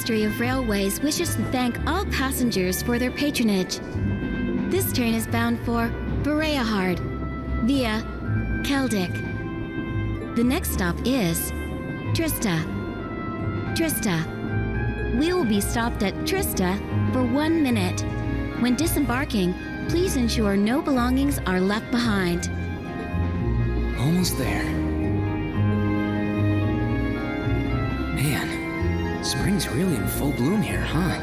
Ministry of Railways wishes to thank all passengers for their patronage. This train is bound for Bereahard via Keldic. The next stop is Trista. We will be stopped at Trista for 1 minute. When disembarking, please ensure no belongings are left behind. Almost there. Man, spring's really in full bloom here, huh?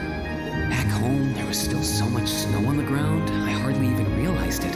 Back home, there was still so much snow on the ground, I hardly even realized it.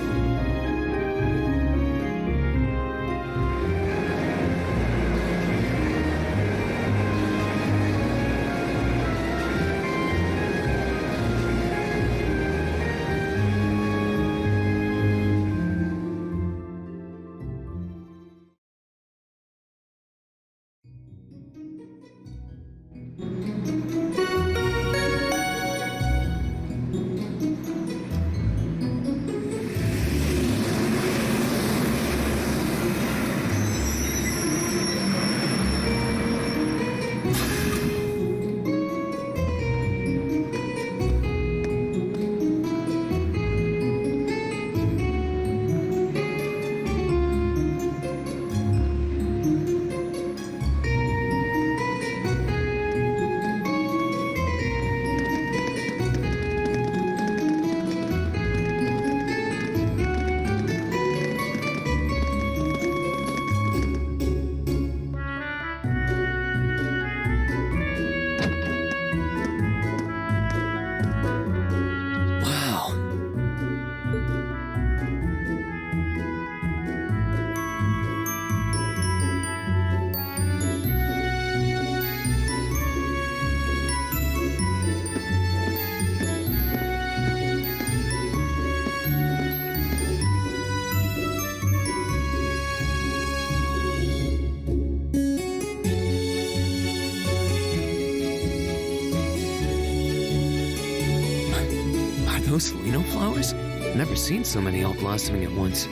Those Lino flowers? Never seen so many all blossoming at once.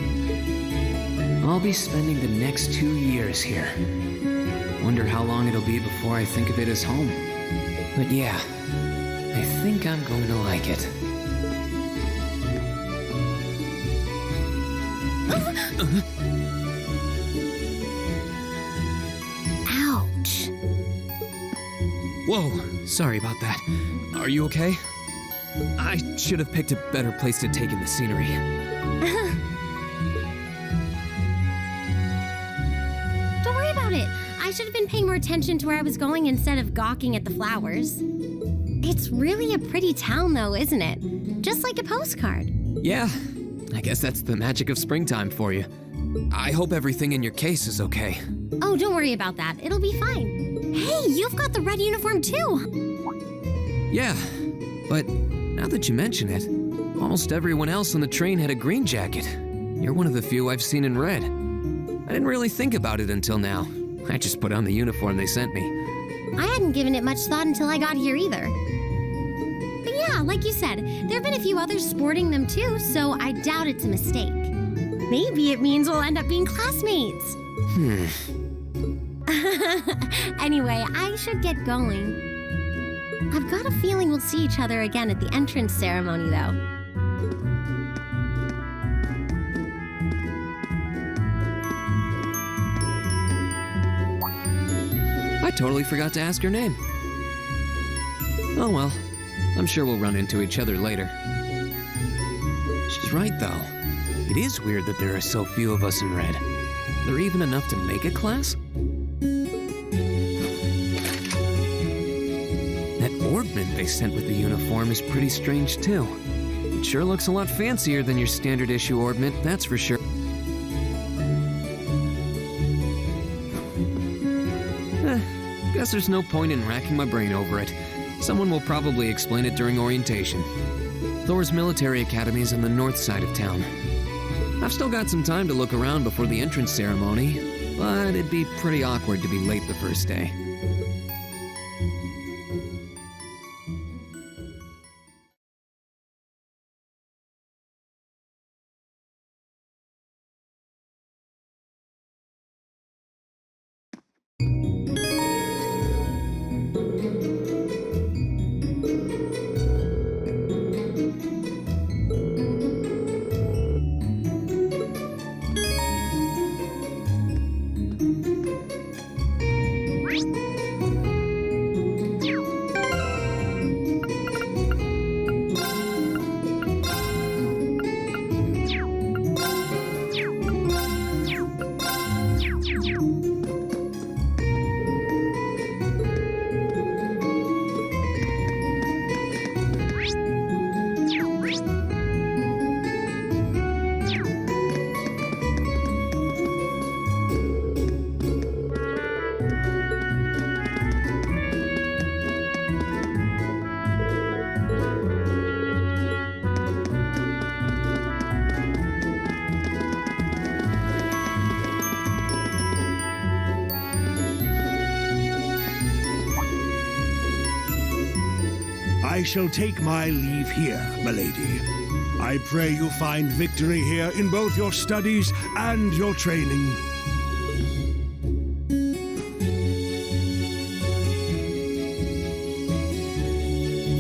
I'll be spending the next 2 years here. Wonder how long it'll be before I think of it as home. But yeah, I think I'm going to like it. Ouch. Whoa, sorry about that. Are you okay? I should have picked a better place to take in the scenery. Don't worry about it. I should have been paying more attention to where I was going instead of gawking at the flowers. It's really a pretty town though, isn't it? Just like a postcard. Yeah, I guess that's the magic of springtime for you. I hope everything in your case is okay. Oh, don't worry about that. It'll be fine. Hey, you've got the red uniform too. Yeah, but now that you mention it, almost everyone else on the train had a green jacket. You're one of the few I've seen in red. I didn't really think about it until now. I just put on the uniform they sent me. I hadn't given it much thought until I got here either. But yeah, like you said, there have been a few others sporting them too, so I doubt it's a mistake. Maybe it means we'll end up being classmates. Anyway, I should get going. I've got a feeling we'll see each other again at the entrance ceremony, though. I totally forgot to ask your name. Oh well, I'm sure we'll run into each other later. She's right, though. It is weird that there are so few of us in red. Are there even enough to make a class? That orbment they sent with the uniform is pretty strange, too. It sure looks a lot fancier than your standard issue orbment, that's for sure. Guess there's no point in racking my brain over it. Someone will probably explain it during orientation. Thors Military Academy is on the north side of town. I've still got some time to look around before the entrance ceremony, but it'd be pretty awkward to be late the first day. I shall take my leave here, milady. I pray you find victory here in both your studies and your training.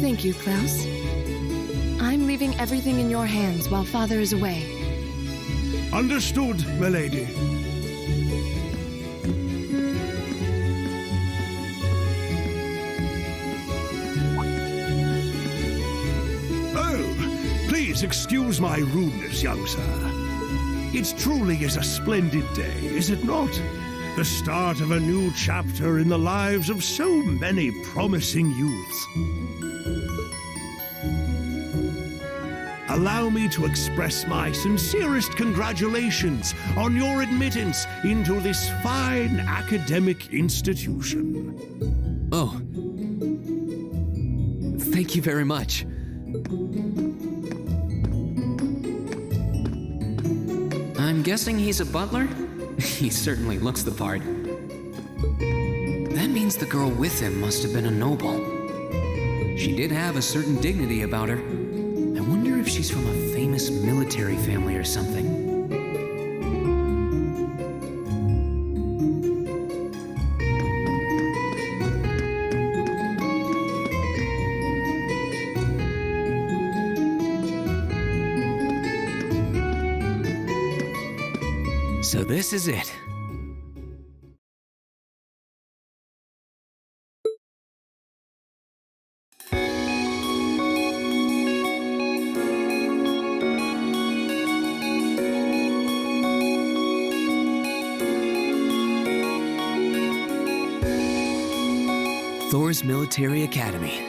Thank you, Klaus. I'm leaving everything in your hands while Father is away. Understood, milady. Oh, please excuse my rudeness, young sir. It truly is a splendid day, is it not? The start of a new chapter in the lives of so many promising youths. Allow me to express my sincerest congratulations on your admittance into this fine academic institution. Oh. Thank you very much. I'm guessing he's a butler? He certainly looks the part. That means the girl with him must have been a noble. She did have a certain dignity about her. I wonder if she's from a famous military family or something. So this is it. Thors Military Academy.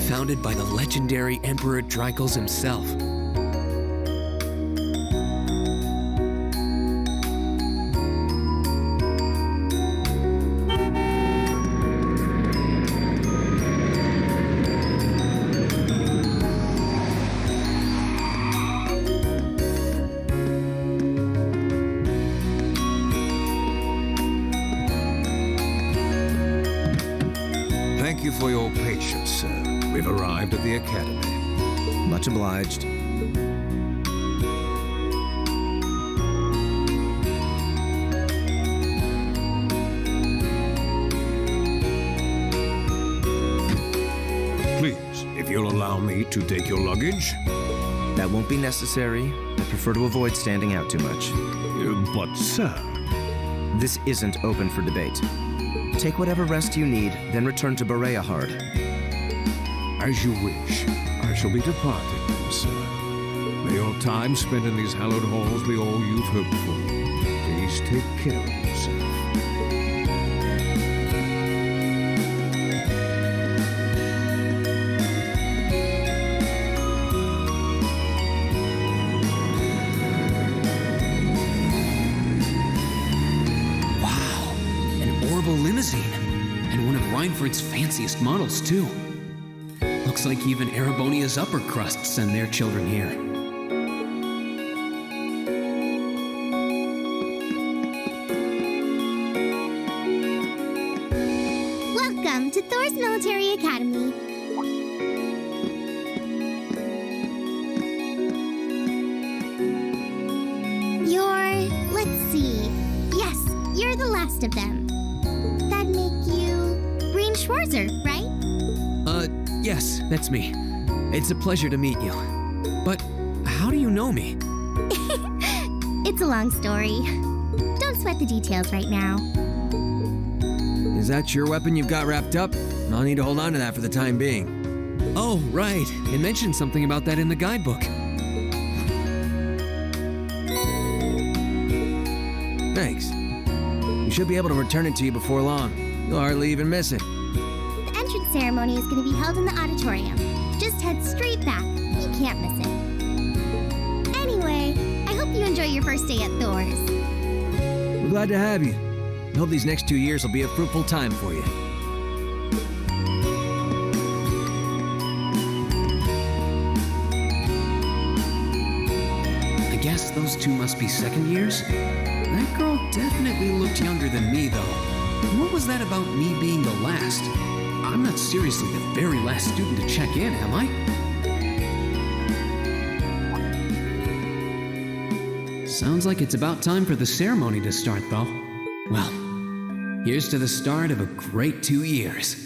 Founded by the legendary Emperor Dreikels himself. Thank you for your patience, sir. We've arrived at the Academy. Much obliged. Please, if you'll allow me to take your luggage. That won't be necessary. I prefer to avoid standing out too much. But, sir... This isn't open for debate. Take whatever rest you need, then return to Bereahard. As you wish. I shall be departing, sir. May your time spent in these hallowed halls be all you've hoped for. Please take care of yourself. Wow, an orbital limousine. And one of Reinford's fanciest models, too. Looks like even Erebonia's upper crust send their children here. Welcome to Thors Military Academy. Let's see. Yes, you're the last of them. That'd make you Rean Schwarzer, right? Yes, that's me. It's a pleasure to meet you. But how do you know me? It's a long story. Don't sweat the details right now. Is that your weapon you've got wrapped up? I'll need to hold on to that for the time being. Oh, right. It mentioned something about that in the guidebook. Thanks. We should be able to return it to you before long. You'll hardly even miss it. The entrance ceremony is going to be held in the auditorium. Just head straight back. You can't miss it. Anyway, I hope you enjoy your first day at Thors. We're glad to have you. I hope these next 2 years will be a fruitful time for you. I guess those those two must be second years? That girl definitely looked younger than me, though. What was that about me being the last? I'm not seriously the very last student to check in, am I? Sounds like it's about time for the ceremony to start, though. Well, here's to the start of a great 2 years.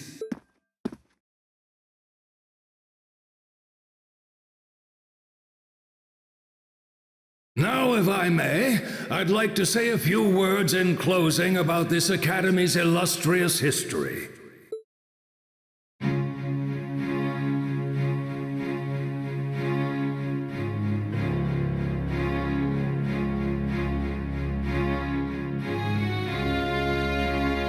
Now, if I may, I'd like to say a few words in closing about this Academy's illustrious history.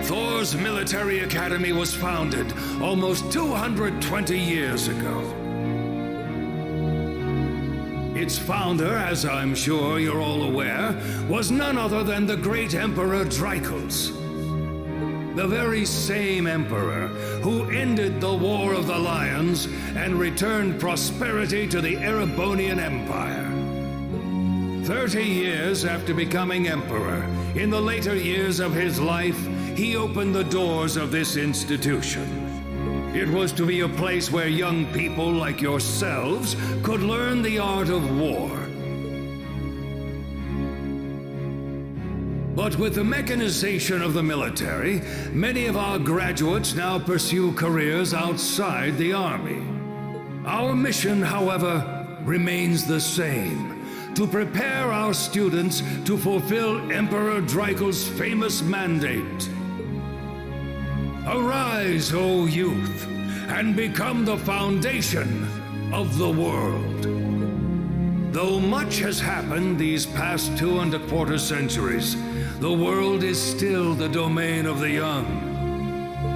Thors Military Academy was founded almost 220 years ago. Its founder, as I'm sure you're all aware, was none other than the great Emperor Drykos. The very same emperor who ended the War of the Lions and returned prosperity to the Erebonian Empire. 30 years after becoming emperor, in the later years of his life, he opened the doors of this institution. It was to be a place where young people like yourselves could learn the art of war. But with the mechanization of the military, many of our graduates now pursue careers outside the army. Our mission, however, remains the same: to prepare our students to fulfill Emperor Drykos' famous mandate. Arise, O youth, and become the foundation of the world. Though much has happened these past 2¼ centuries, the world is still the domain of the young.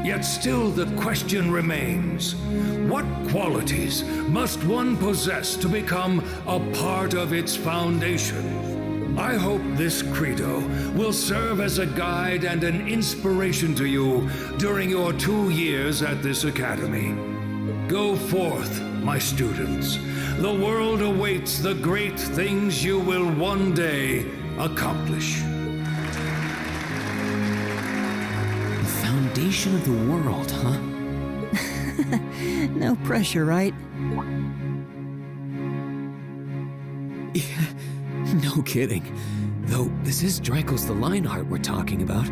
Yet still the question remains: what qualities must one possess to become a part of its foundation? I hope this credo will serve as a guide and an inspiration to you during your 2 years at this academy. Go forth, my students. The world awaits the great things you will one day accomplish. The foundation of the world, huh? No pressure, right? Yeah, no kidding. Though this is Drykos the Lionheart we're talking about.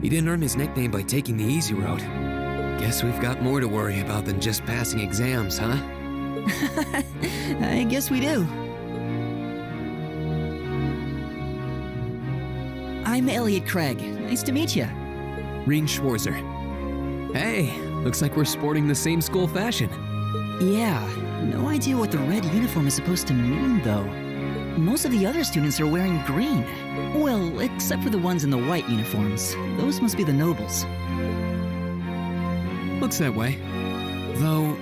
He didn't earn his nickname by taking the easy road. Guess we've got more to worry about than just passing exams, huh? I guess we do. I'm Elliot Craig. Nice to meet you. Rean Schwarzer. Hey, looks like we're sporting the same school fashion. Yeah, no idea what the red uniform is supposed to mean, though. Most of the other students are wearing green. Well, except for the ones in the white uniforms. Those must be the nobles. Looks that way. Though...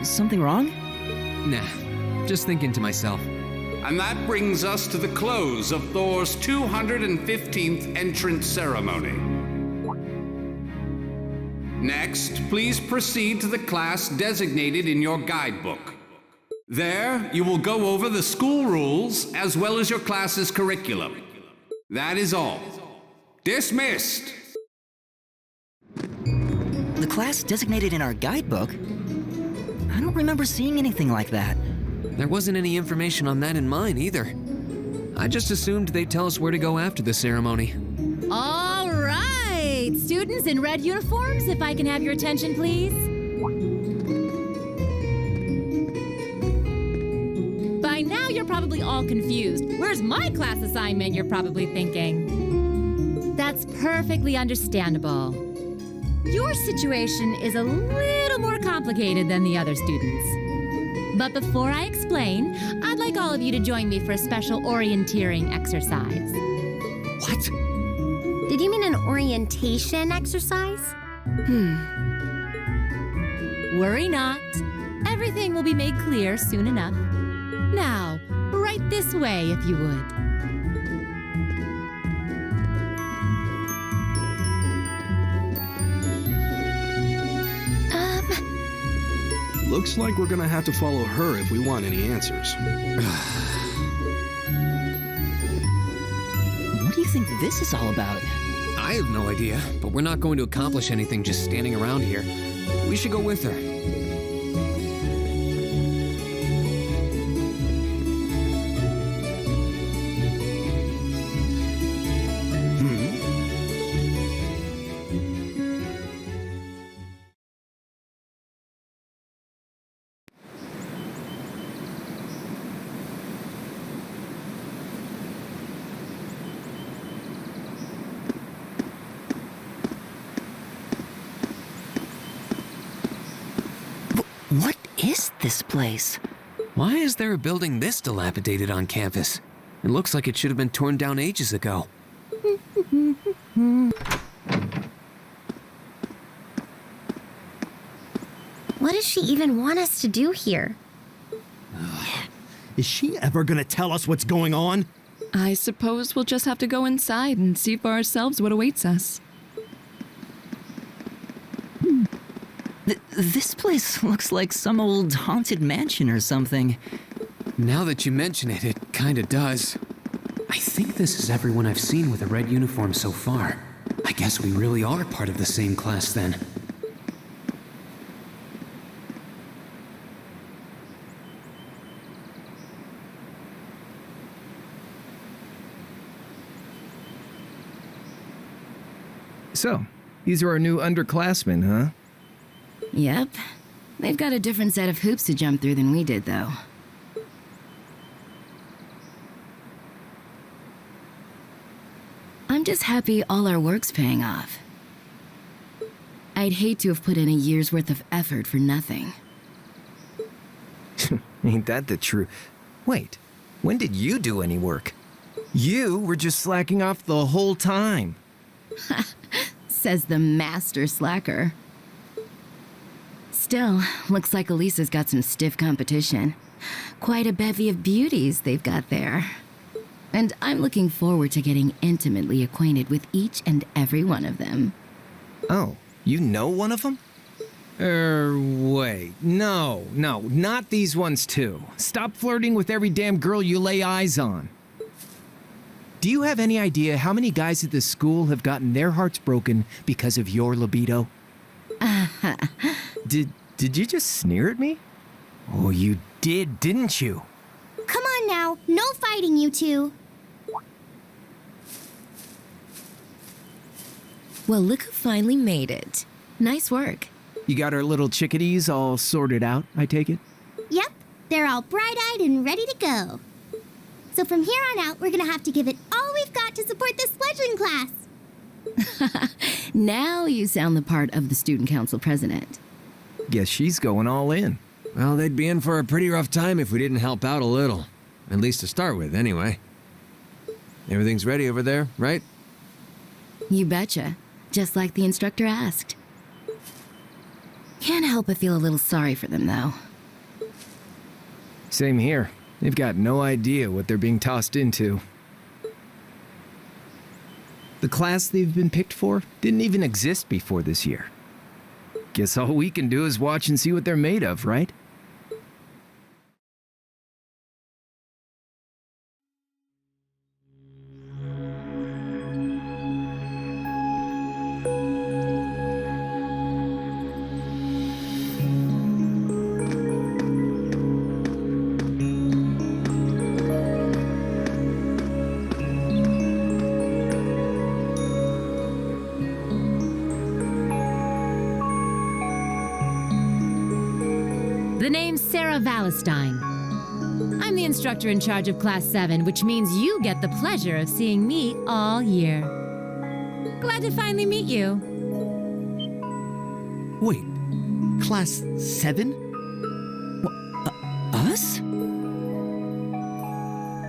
Something wrong? Nah, just thinking to myself. And that brings us to the close of Thor's 215th entrance ceremony. Next, please proceed to the class designated in your guidebook. There, you will go over the school rules as well as your class's curriculum. That is all. Dismissed! The class designated in our guidebook? I don't remember seeing anything like that. There wasn't any information on that in mine either. I just assumed they'd tell us where to go after the ceremony. All right! Students in red uniforms, if I can have your attention, please. By now, you're probably all confused. Where's my class assignment, you're probably thinking. That's perfectly understandable. Your situation is a little more complicated than the other students. But before I explain, I'd like all of you to join me for a special orienteering exercise. What? Did you mean an orientation exercise? Worry not. Everything will be made clear soon enough. Now, right this way, if you would. Looks like we're gonna have to follow her if we want any answers. What do you think this is all about? I have no idea, but we're not going to accomplish anything just standing around here. We should go with her. What is this place? Why is there a building this dilapidated on campus? It looks like it should have been torn down ages ago. What does she even want us to do here? Is she ever gonna tell us what's going on? I suppose we'll just have to go inside and see for ourselves what awaits us. This place looks like some old haunted mansion or something. Now that you mention it, it kinda does. I think this is everyone I've seen with a red uniform so far. I guess we really are part of the same class then. So, these are our new underclassmen, huh? Yep. They've got a different set of hoops to jump through than we did, though. I'm just happy all our work's paying off. I'd hate to have put in a year's worth of effort for nothing. Ain't that the truth? Wait, when did you do any work? You were just slacking off the whole time. Says the master slacker. Still, looks like Elisa's got some stiff competition. Quite a bevy of beauties they've got there. And I'm looking forward to getting intimately acquainted with each and every one of them. Oh, you know one of them? Wait. No, not these ones too. Stop flirting with every damn girl you lay eyes on. Do you have any idea how many guys at this school have gotten their hearts broken because of your libido? Did you just sneer at me? Oh, you did, didn't you? Come on now, no fighting, you two. Well, look who finally made it. Nice work. You got our little chickadees all sorted out, I take it? Yep, they're all bright-eyed and ready to go. So from here on out, we're gonna have to give it all we've got to support this fledgling class. Now you sound the part of the student council president. Guess she's going all in. Well, they'd be in for a pretty rough time if we didn't help out a little. At least to start with, anyway. Everything's ready over there, right? You betcha. Just like the instructor asked. Can't help but feel a little sorry for them, though. Same here. They've got no idea what they're being tossed into. The class they've been picked for didn't even exist before this year. Guess all we can do is watch and see what they're made of, right? The name's Sarah Valestine. I'm the instructor in charge of Class 7, which means you get the pleasure of seeing me all year. Glad to finally meet you. Wait, Class 7? Us?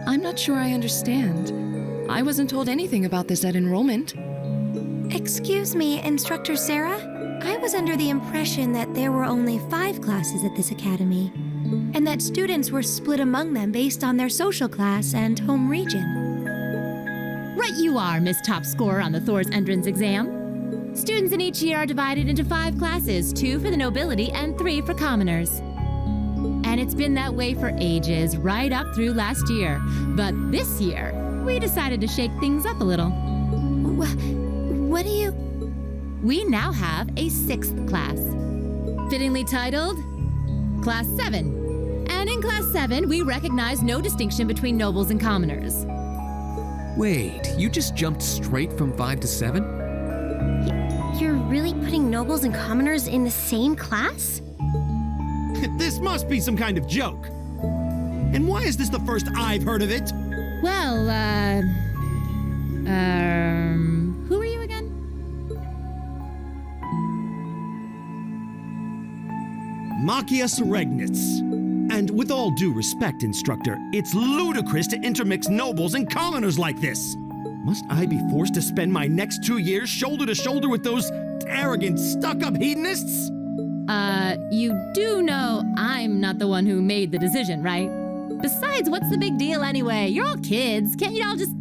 I'm not sure I understand. I wasn't told anything about this at enrollment. Excuse me, Instructor Sarah? I was under the impression that there were only 5 classes at this academy, and that students were split among them based on their social class and home region. Right you are, Miss Top Scorer on the Thors entrance exam. Students in each year are divided into 5 classes, 2 for the nobility and 3 for commoners. And it's been that way for ages, right up through last year. But this year, we decided to shake things up a little. What do you... We now have a 6th class, fittingly titled Class 7. And in Class 7, we recognize no distinction between nobles and commoners. Wait, you just jumped straight from 5 to 7? You're really putting nobles and commoners in the same class? This must be some kind of joke. And why is this the first I've heard of it? Well, who are you again? Machias Regnitz. And with all due respect, instructor, it's ludicrous to intermix nobles and commoners like this. Must I be forced to spend my next 2 years shoulder to shoulder with those arrogant, stuck-up hedonists? You do know I'm not the one who made the decision, right? Besides, what's the big deal anyway? You're all kids. Can't you all just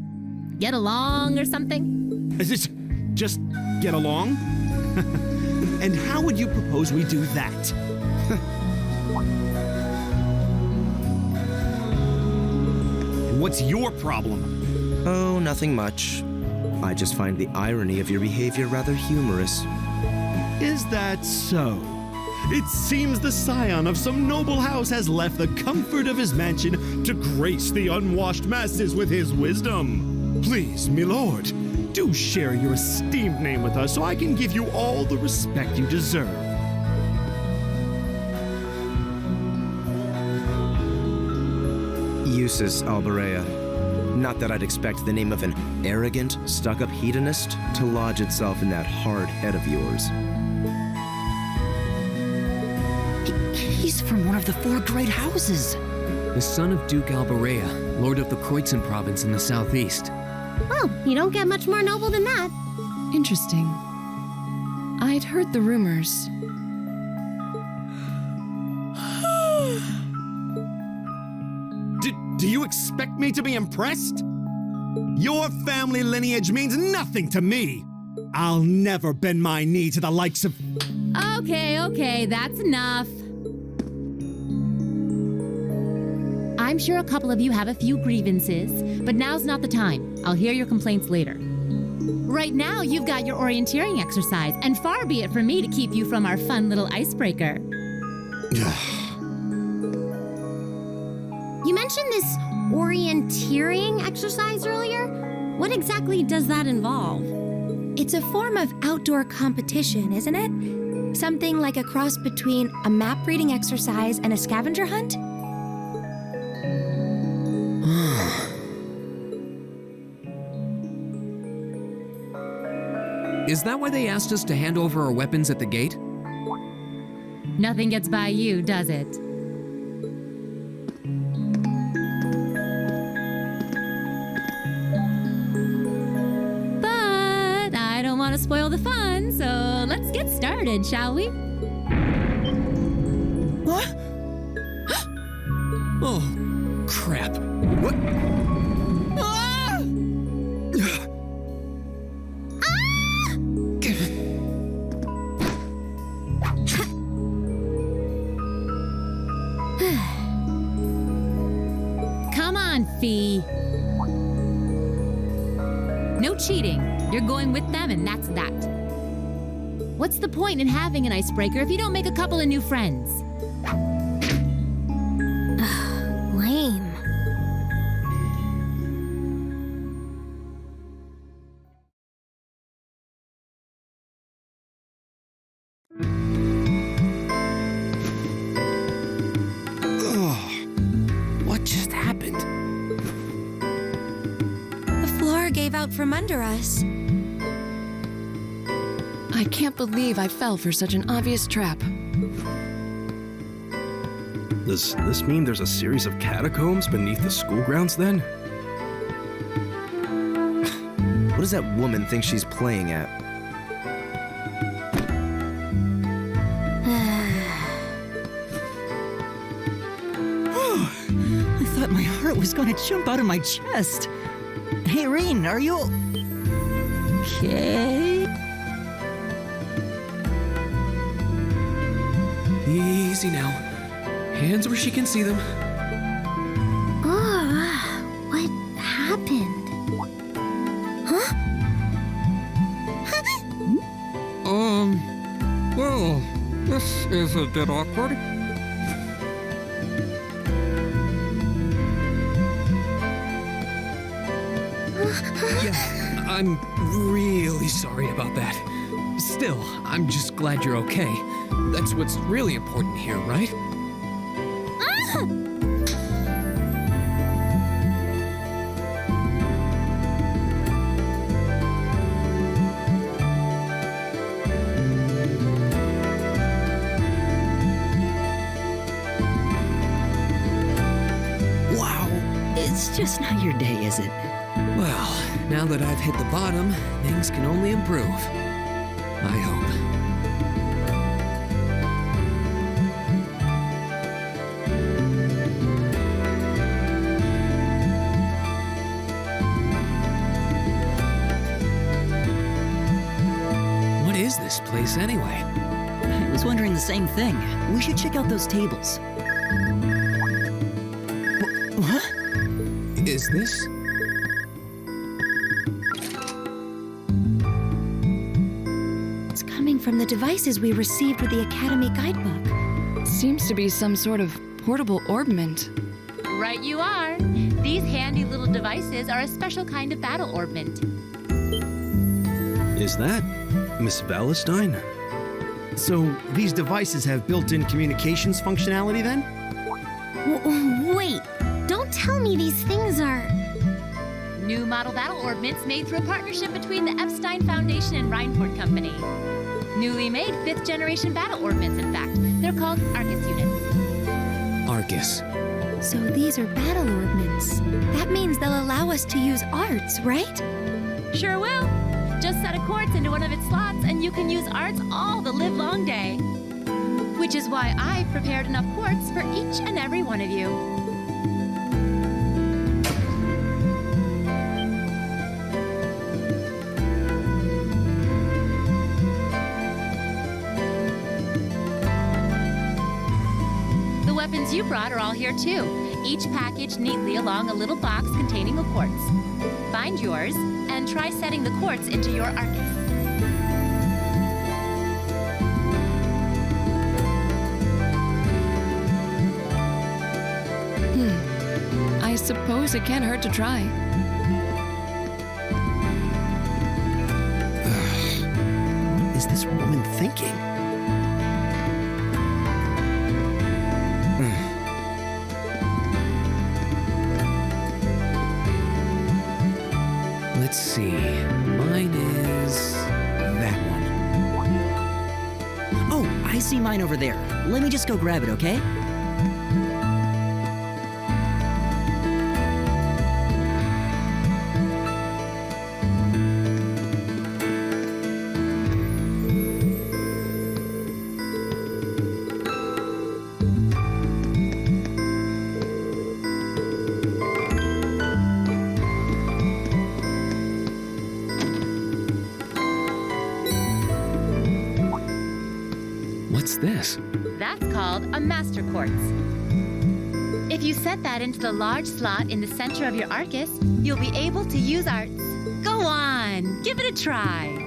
get along or something? Is it just get along? And how would you propose we do that? What's your problem? Oh, nothing much. I just find the irony of your behavior rather humorous. Is that so? It seems the scion of some noble house has left the comfort of his mansion to grace the unwashed masses with his wisdom. Please, milord, do share your esteemed name with us so I can give you all the respect you deserve. Usus Alberea. Not that I'd expect the name of an arrogant, stuck-up hedonist to lodge itself in that hard head of yours. He's from one of the 4 great houses. The son of Duke Alberea, lord of the Kreutzen province in the southeast. Well, you don't get much more noble than that. Interesting. I'd heard the rumors. Do you expect me to be impressed? Your family lineage means nothing to me. I'll never bend my knee to the likes of... Okay, that's enough. I'm sure a couple of you have a few grievances, but now's not the time. I'll hear your complaints later. Right now, you've got your orienteering exercise, and far be it from me to keep you from our fun little icebreaker. You mentioned this orienteering exercise earlier. What exactly does that involve? It's a form of outdoor competition, isn't it? Something like a cross between a map-reading exercise and a scavenger hunt? Is that why they asked us to hand over our weapons at the gate? Nothing gets by you, does it? But I don't want to spoil the fun, so let's get started, shall we? What? Oh, crap. What? Fee. No cheating. You're going with them, and that's that. What's the point in having an icebreaker if you don't make a couple of new friends? Lame. What just happened? Gave out from under us. I can't believe I fell for such an obvious trap. Does this mean there's a series of catacombs beneath the school grounds then? What does that woman think she's playing at? I thought my heart was gonna jump out of my chest. Hey, Rean, are you okay? Easy now. Hands where she can see them. What happened? Huh? Well, this is a bit awkward. Yeah, I'm really sorry about that. Still, I'm just glad you're okay. That's what's really important here, right? Wow, it's just not your day, is it? Well, now that I've hit the bottom, things can only improve. I hope. What is this place anyway? I was wondering the same thing. We should check out those tables. What? Is this? It's coming from the devices we received with the Academy guidebook. Seems to be some sort of portable orbment. Right you are. These handy little devices are a special kind of battle orbment. Is that Miss Valestine? So these devices have built-in communications functionality then? Wait, don't tell me these things are... New model battle orbments made through a partnership between the Epstein Foundation and Reinport Company. Newly made 5th generation battle orbments, in fact. They're called Argus units. Argus. So these are battle orbments. That means they'll allow us to use arts, right? Sure will. Just set a quartz into one of its slots and you can use arts all the livelong day. Which is why I've prepared enough quartz for each and every one of you. The weapons you brought are all here too, each packaged neatly along a little box containing a quartz. Find yours and try setting the quartz into your Arcus. I suppose it can't hurt to try. What is this woman thinking? Let's see. Mine is that one. Oh, I see mine over there. Let me just go grab it, okay? What's this? That's called a master quartz. If you set that into the large slot in the center of your Arcus, you'll be able to use arts. Go on, give it a try.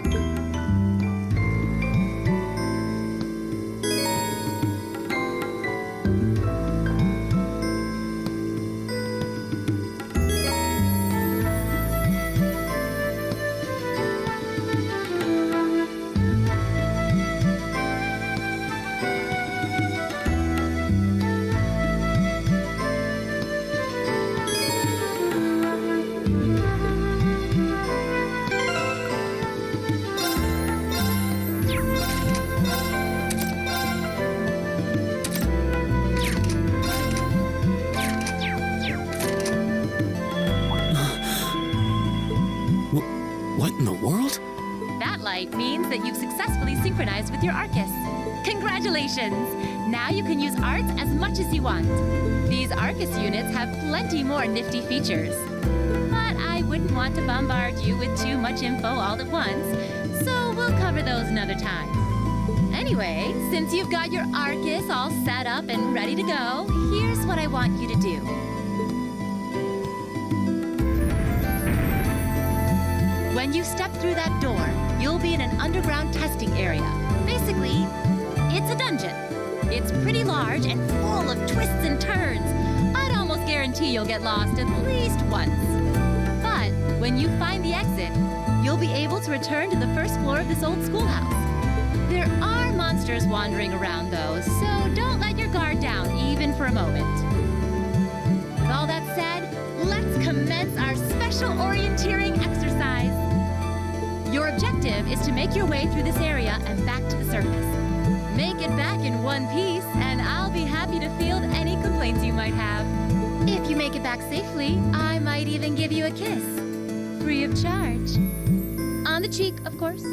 What in the world? That light means that you've successfully synchronized with your Arcus. Congratulations! Now you can use arts as much as you want. These Arcus units have plenty more nifty features. But I wouldn't want to bombard you with too much info all at once, so we'll cover those another time. Anyway, since you've got your Arcus all set up and ready to go, here's what I want you to do. When you step through that door, you'll be in an underground testing area. Basically, it's a dungeon. It's pretty large and full of twists and turns. I'd almost guarantee you'll get lost at least once. But when you find the exit, you'll be able to return to the first floor of this old schoolhouse. There are monsters wandering around, though, so don't let your guard down, even for a moment. With all that said, let's commence our special orienteering exercise. Your objective is to make your way through this area and back to the surface. Make it back in one piece, and I'll be happy to field any complaints you might have. If you make it back safely, I might even give you a kiss. Free of charge. On the cheek, of course.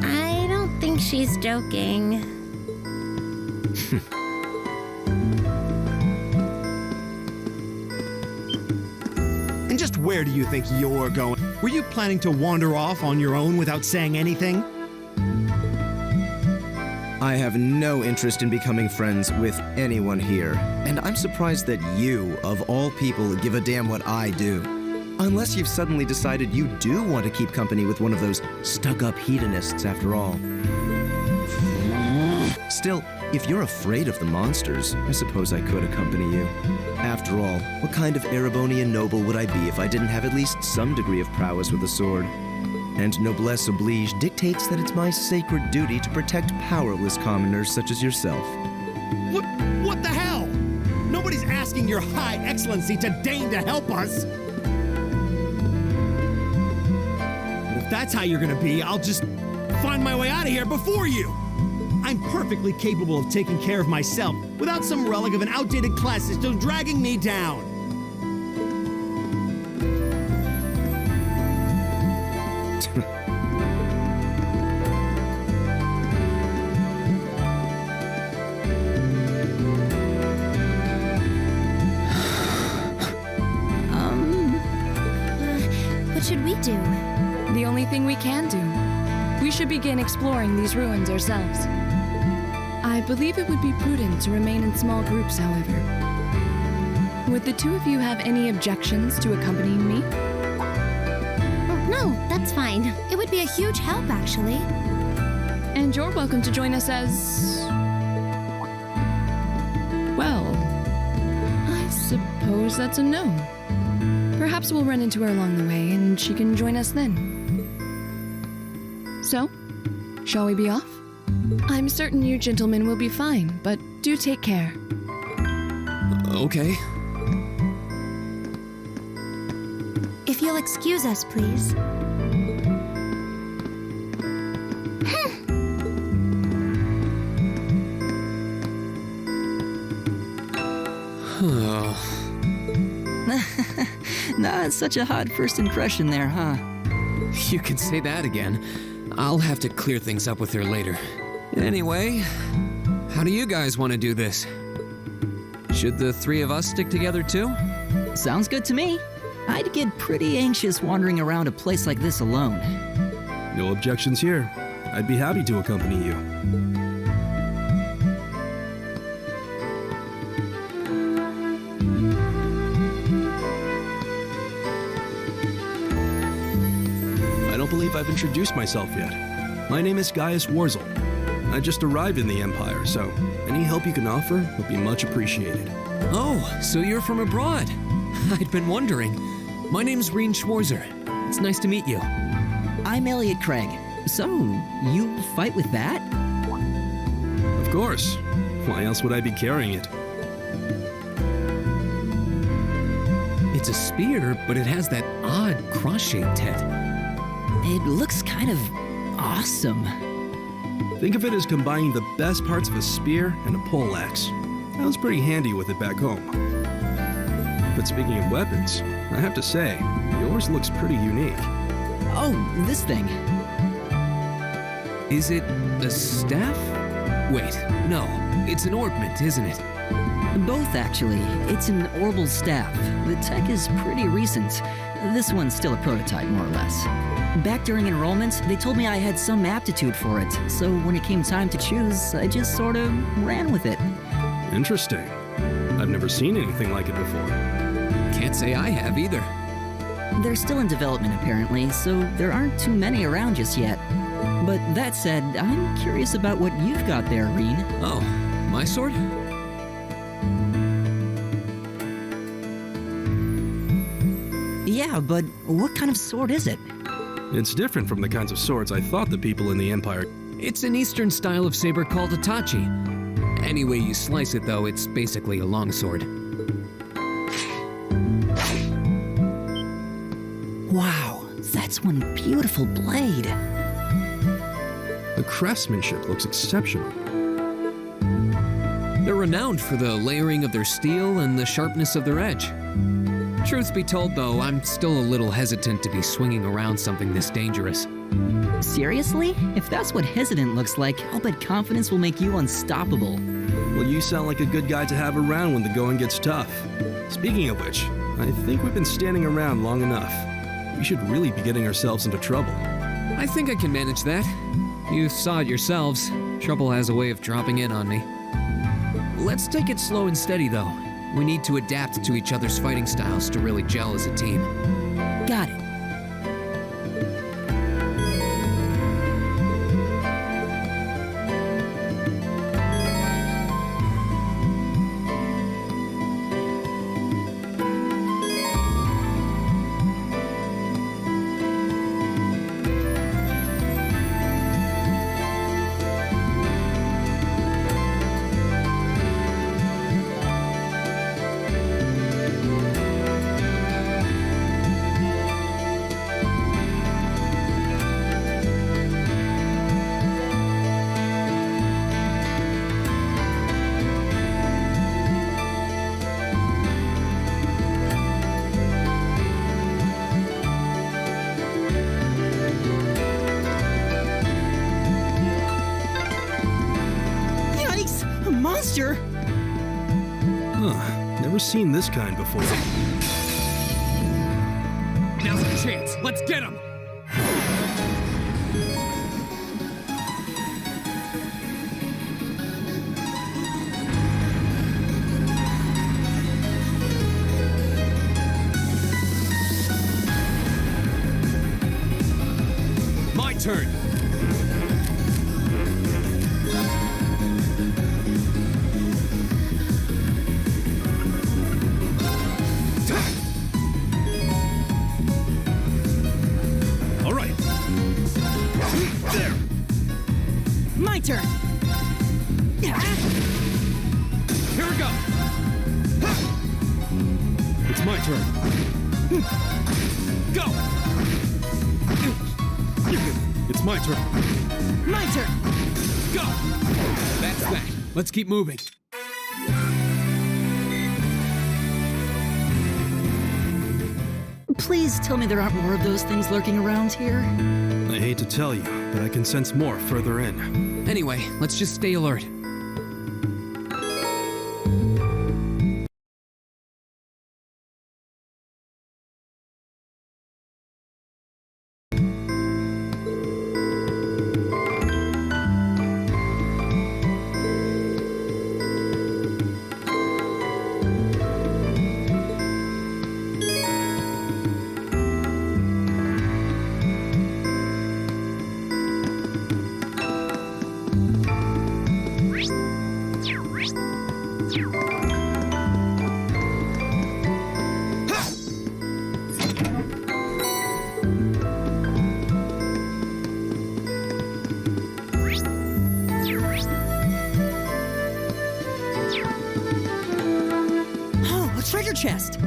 I don't think she's joking. And just where do you think you're going? Were you planning to wander off on your own without saying anything? I have no interest in becoming friends with anyone here, and I'm surprised that you, of all people, give a damn what I do. Unless you've suddenly decided you do want to keep company with one of those stuck-up hedonists after all. Still, if you're afraid of the monsters, I suppose I could accompany you. After all, what kind of Erebonian noble would I be if I didn't have at least some degree of prowess with a sword? And noblesse oblige dictates that it's my sacred duty to protect powerless commoners such as yourself. What the hell? Nobody's asking your high excellency to deign to help us. If that's how you're gonna be, I'll just find my way out of here before you. I'm perfectly capable of taking care of myself without some relic of an outdated class system dragging me down. What should we do? The only thing we can do. We should begin exploring these ruins ourselves. I believe it would be prudent to remain in small groups, however. Would the two of you have any objections to accompanying me? Oh, no, that's fine. It would be a huge help, actually. And you're welcome to join us as... well, I suppose that's a no. Perhaps we'll run into her along the way, and she can join us then. So, shall we be off? I'm certain you gentlemen will be fine, but do take care. Okay. If you'll excuse us, please. Not such a hot first impression there, huh? You can say that again. I'll have to clear things up with her later. Anyway, how do you guys want to do this? Should the three of us stick together too? Sounds good to me. I'd get pretty anxious wandering around a place like this alone. No objections here. I'd be happy to accompany you. I don't believe I've introduced myself yet. My name is Gaius Warzel. I just arrived in the Empire, so any help you can offer would be much appreciated. Oh, so you're from abroad. I'd been wondering. My name's Rean Schwarzer. It's nice to meet you. I'm Elliot Craig. So, you fight with that? Of course. Why else would I be carrying it? It's a spear, but it has that odd cross-shaped head. It looks kind of awesome. Think of it as combining the best parts of a spear and a poleaxe. I was pretty handy with it back home. But speaking of weapons, I have to say, yours looks pretty unique. Oh, this thing. Is it a staff? Wait, no, it's an ornament, isn't it? Both, actually. It's an orbital staff. The tech is pretty recent. This one's still a prototype, more or less. Back during enrollment, they told me I had some aptitude for it, so when it came time to choose, I just sort of ran with it. Interesting. I've never seen anything like it before. Can't say I have either. They're still in development, apparently, so there aren't too many around just yet. But that said, I'm curious about what you've got there, Rean. Oh, my sword? Yeah, but what kind of sword is it? It's different from the kinds of swords I thought the people in the Empire... It's an Eastern style of saber called a tachi. Any way you slice it, though, it's basically a longsword. Wow, that's one beautiful blade. The craftsmanship looks exceptional. They're renowned for the layering of their steel and the sharpness of their edge. Truth be told, though, I'm still a little hesitant to be swinging around something this dangerous. Seriously? If that's what hesitant looks like, I'll bet confidence will make you unstoppable. Well, you sound like a good guy to have around when the going gets tough. Speaking of which, I think we've been standing around long enough. We should really be getting ourselves into trouble. I think I can manage that. You saw it yourselves. Trouble has a way of dropping in on me. Let's take it slow and steady, though. We need to adapt to each other's fighting styles to really gel as a team. Got it. Huh, never seen this kind before. Now's our chance. Let's get him! My turn. My turn! Here we go! It's my turn. Go! It's my turn. My turn! Go! That's that. Let's keep moving. Please tell me there aren't more of those things lurking around here. I hate to tell you, but I can sense more further in. Anyway, let's just stay alert. Treasure chest!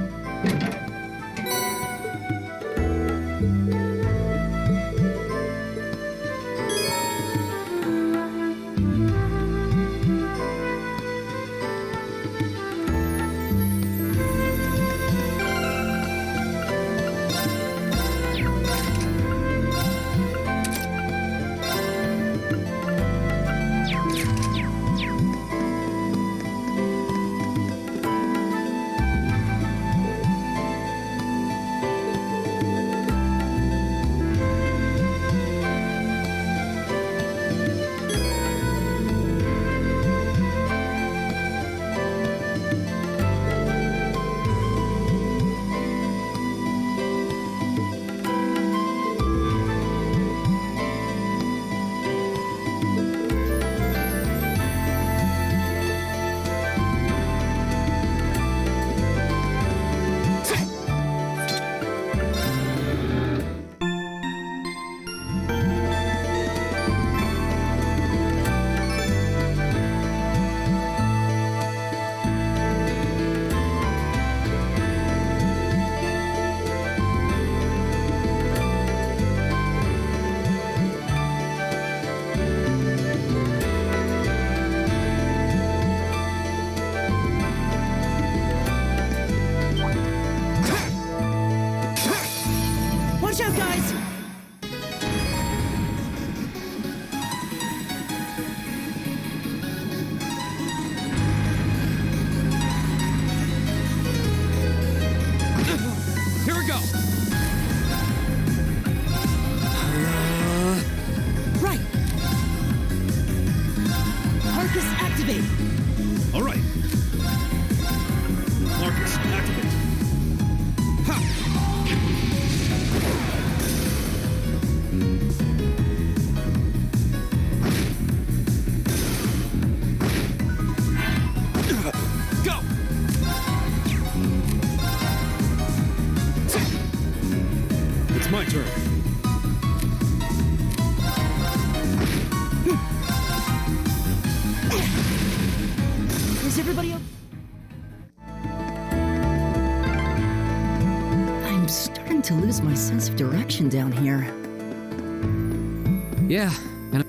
Watch out, guys! Here we go! Right! Arcus activate! All right. Marcus, activate. Go! It's my turn. Is everybody okay? I'm starting to lose my sense of direction down here. Yeah, and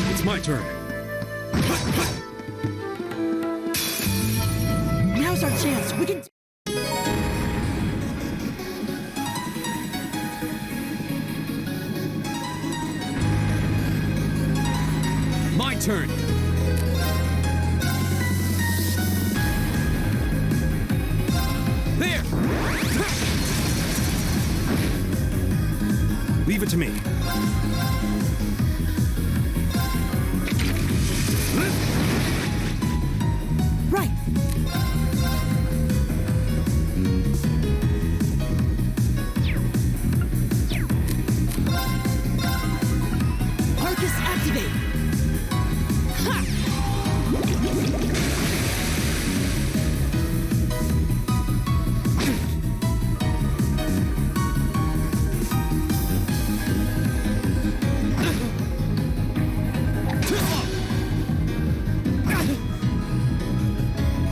It's my turn. Now's our chance. We can. my turn! There! Leave it to me. Right! Arcus activate!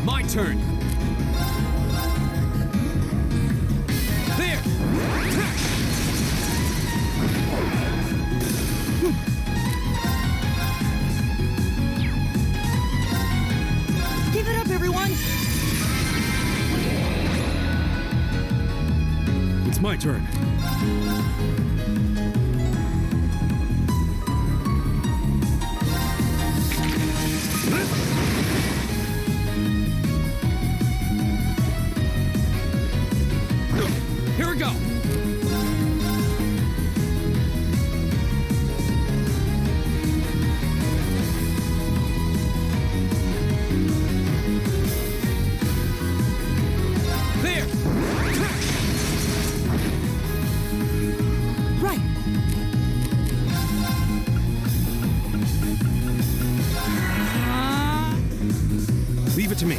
My turn! There! Give it up, everyone! It's my turn. Here we go! There! Right! Leave it to me.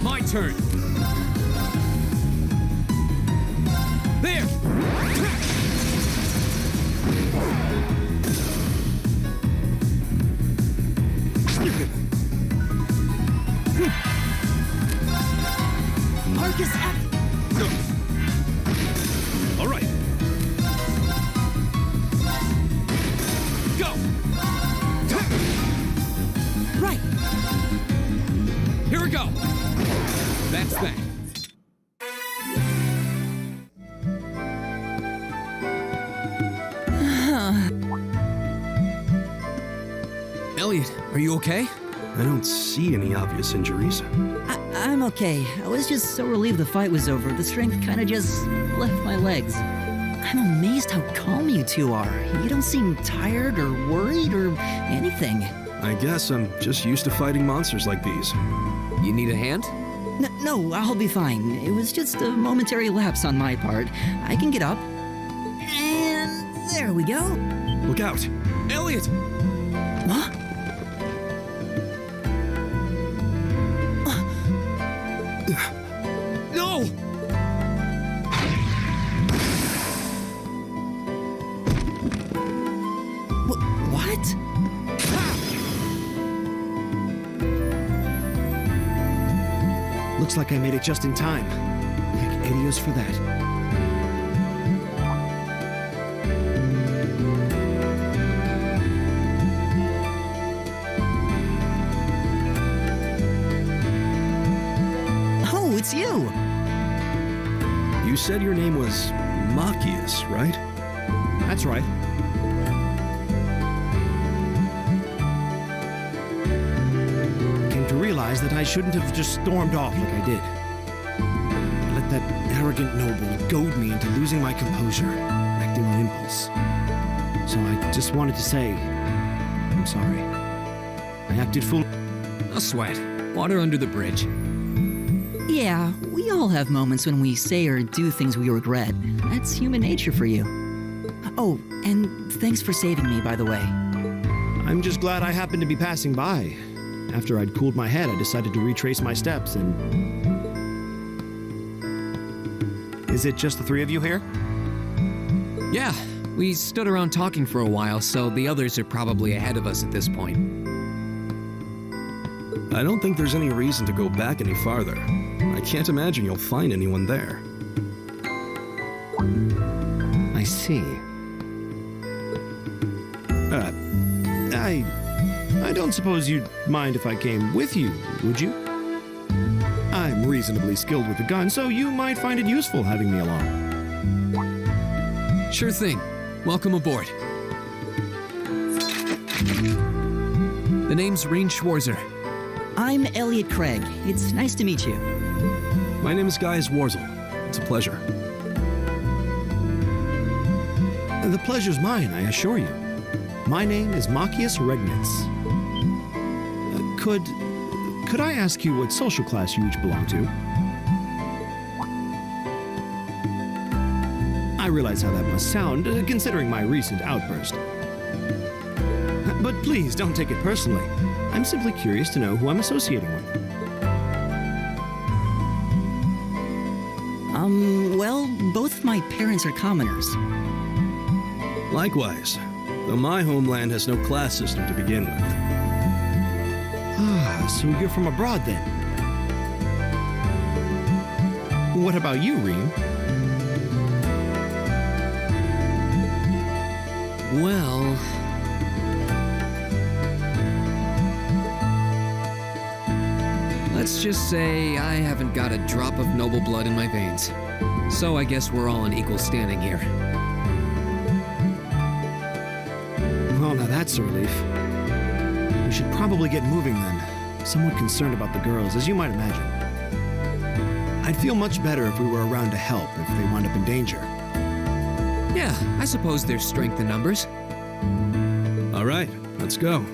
My turn! There! Arcus act. All right. Go! Right! Here we go! That's that. Elliot, are you okay? I don't see any obvious injuries. I'm okay. I was just so relieved the fight was over. The strength kind of just left my legs. I'm amazed how calm you two are. You don't seem tired or worried or anything. I guess I'm just used to fighting monsters like these. You need a hand? No, I'll be fine. It was just a momentary lapse on my part. I can get up. And there we go. Look out! Elliot! Huh? No! Looks like I made it just in time. Thank Adios for that. Oh, it's you! You said your name was Machias, right? That's right. Came to realize that I shouldn't have just stormed off like I did. I let that arrogant noble goad me into losing my composure, acting on impulse. So I just wanted to say, I'm sorry. I acted fool. No sweat. Water under the bridge. Yeah, we all have moments when we say or do things we regret. That's human nature for you. Oh, and thanks for saving me, by the way. I'm just glad I happened to be passing by. After I'd cooled my head, I decided to retrace my steps and... Is it just the three of you here? Yeah, we stood around talking for a while, so the others are probably ahead of us at this point. I don't think there's any reason to go back any farther. I can't imagine you'll find anyone there. I see. I don't suppose you'd mind if I came with you, would you? I'm reasonably skilled with the gun, so you might find it useful having me along. Sure thing. Welcome aboard. The name's Rean Schwarzer. I'm Elliot Craig. It's nice to meet you. My name is Guy Wurzel. It's a pleasure. The pleasure's mine, I assure you. My name is Machias Regnitz. Could I ask you what social class you each belong to? I realize how that must sound, considering my recent outburst. But please, don't take it personally. I'm simply curious to know who I'm associating with. Well, both my parents are commoners. Likewise, though my homeland has no class system to begin with. Ah, so you're from abroad then? What about you, Rean? Well... let's just say I haven't got a drop of noble blood in my veins. So I guess we're all in equal standing here. Well, now that's a relief. We should probably get moving then. Somewhat concerned about the girls, as you might imagine. I'd feel much better if we were around to help if they wound up in danger. Yeah, I suppose there's strength in numbers. All right, let's go.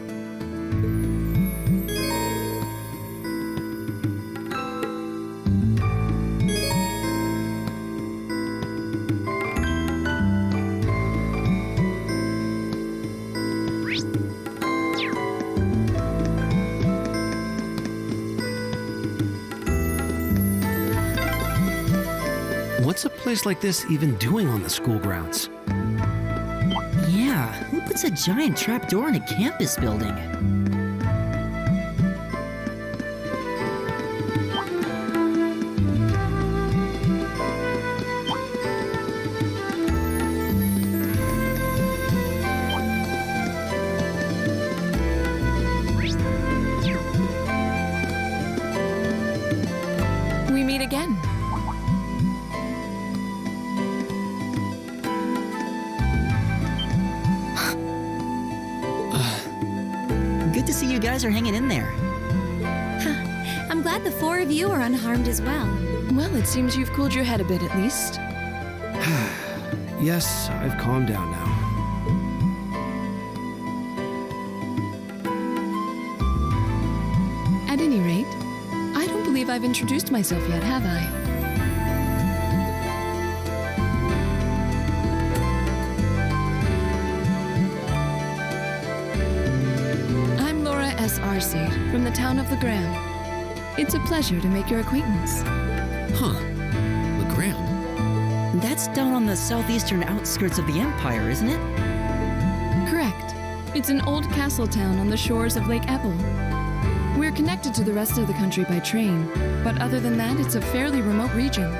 What's a place like this even doing on the school grounds? Yeah, who puts a giant trapdoor in a campus building? We meet again. Good to see you guys are hanging in there. I'm glad the four of you are unharmed as well. Well, it seems you've cooled your head a bit at least. Yes, I've calmed down now. At any rate, I don't believe I've introduced myself yet, have I? Arcade, from the town of Legram. It's a pleasure to make your acquaintance. Huh. Legram? That's down on the southeastern outskirts of the Empire, isn't it? Correct. It's an old castle town on the shores of Lake Ebble. We're connected to the rest of the country by train, but other than that, it's a fairly remote region.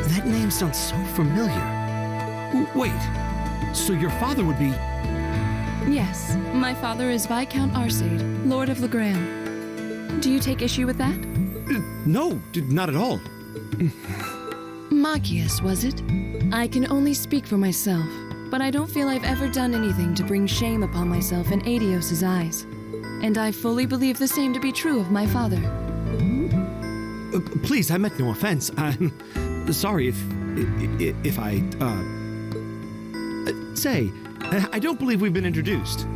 That name sounds so familiar. Wait, so your father would be... Yes, my father is Viscount Arcade, Lord of Legram. Do you take issue with that? No, not at all. Magius, was it? I can only speak for myself, but I don't feel I've ever done anything to bring shame upon myself in Adios's eyes. And I fully believe the same to be true of my father. Please, I meant no offense. I'm sorry if I, say, I don't believe we've been introduced.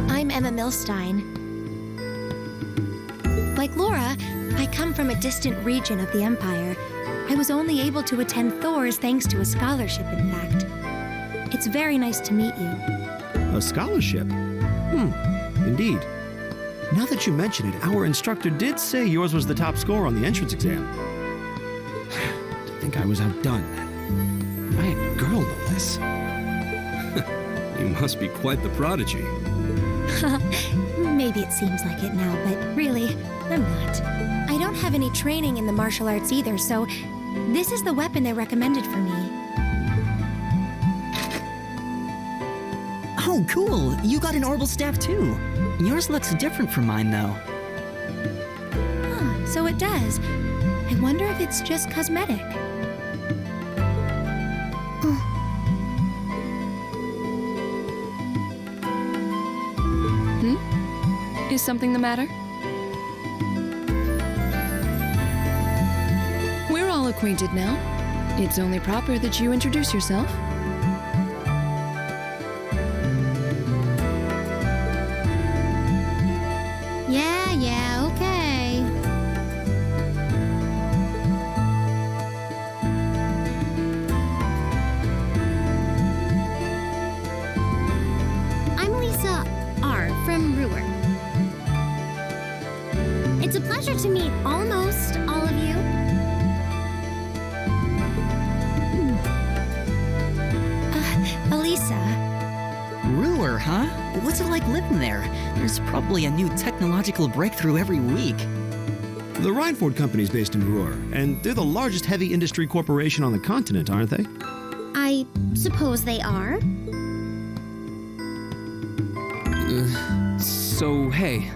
I'm Emma Milstein. Like Laura, I come from a distant region of the Empire. I was only able to attend Thors thanks to a scholarship, in fact. It's very nice to meet you. A scholarship? Indeed. Now that you mention it, our instructor did say yours was the top score on the entrance exam. I think I was outdone. By a girl, no less. You must be quite the prodigy. Maybe it seems like it now, but really, I'm not. I don't have any training in the martial arts either, so this is the weapon they recommended for me. Oh, cool. You got an orbital staff too. Yours looks different from mine, though. Huh, so it does. I wonder if it's just cosmetic. Is something the matter? We're all acquainted now. It's only proper that you introduce yourself. Yeah, okay. I'm Lisa R. from Ruhr. It's a pleasure to meet almost all of you. Elisa. Ruhr, huh? What's it like living there? There's probably a new technological breakthrough every week. The Reinford Company's based in Ruhr, and they're the largest heavy industry corporation on the continent, aren't they? I suppose they are. So, hey.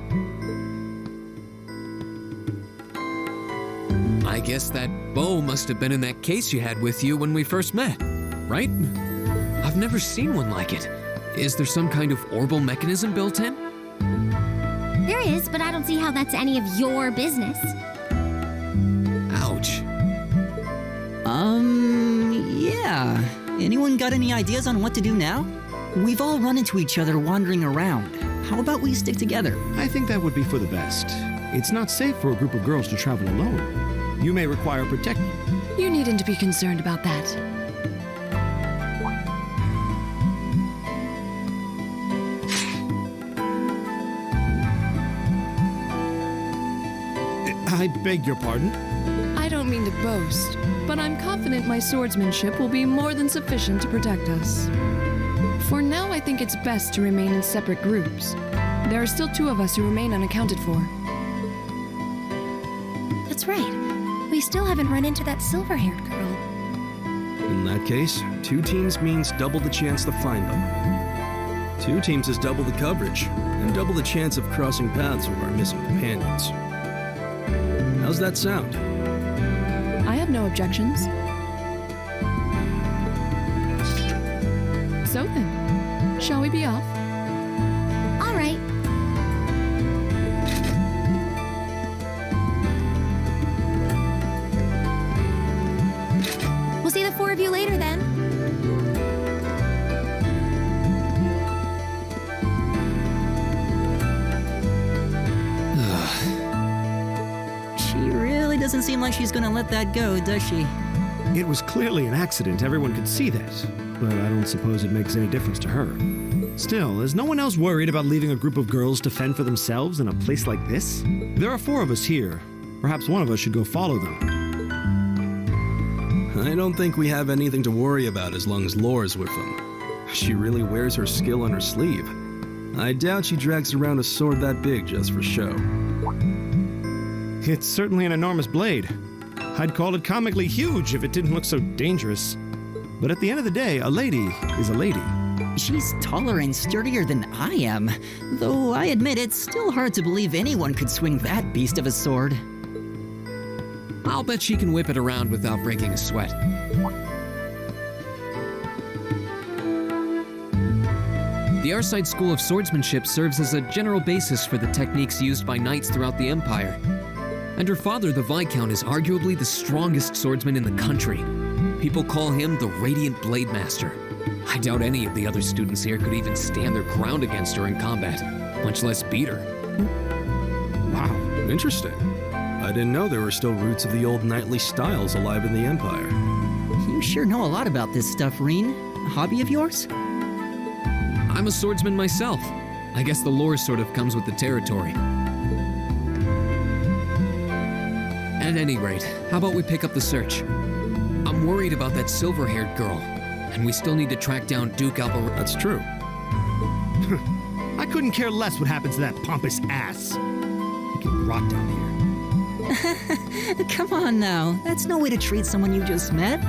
I guess that bow must have been in that case you had with you when we first met, right? I've never seen one like it. Is there some kind of orbital mechanism built in? There is, but I don't see how that's any of your business. Ouch. Yeah. Anyone got any ideas on what to do now? We've all run into each other wandering around. How about we stick together? I think that would be for the best. It's not safe for a group of girls to travel alone. You may require protection. You needn't be concerned about that. I beg your pardon? I don't mean to boast, but I'm confident my swordsmanship will be more than sufficient to protect us. For now, I think it's best to remain in separate groups. There are still 2 of us who remain unaccounted for. That's right. We still haven't run into that silver-haired girl. In that case, 2 teams means double the chance to find them. 2 teams is double the coverage, and double the chance of crossing paths with our missing companions. How's that sound? I have no objections. So then, shall we be off? All right. We'll see the 4 of you later then. Doesn't seem like she's gonna let that go, does she? It was clearly an accident. Everyone could see that. But I don't suppose it makes any difference to her. Still, is no one else worried about leaving a group of girls to fend for themselves in a place like this? There are 4 of us here, Perhaps one of us should go follow them. I don't think we have anything to worry about as long as Lore's with them. She really wears her skill on her sleeve. I doubt she drags around a sword that big just for show. It's certainly an enormous blade. I'd call it comically huge if it didn't look so dangerous. But at the end of the day, a lady is a lady. She's taller and sturdier than I am, though I admit it's still hard to believe anyone could swing that beast of a sword. I'll bet she can whip it around without breaking a sweat. The Arside School of Swordsmanship serves as a general basis for the techniques used by knights throughout the Empire. And her father, the Viscount, is arguably the strongest swordsman in the country. People call him the Radiant Blade Master. I doubt any of the other students here could even stand their ground against her in combat, much less beat her. Wow, interesting. I didn't know there were still roots of the old knightly styles alive in the Empire. You sure know a lot about this stuff, Rean. A hobby of yours? I'm a swordsman myself. I guess the lore sort of comes with the territory. At any rate, how about we pick up the search? I'm worried about that silver-haired girl, and we still need to track down Duke Alvar. That's true. I couldn't care less what happens to that pompous ass. He can rot down here. Come on now, that's no way to treat someone you just met.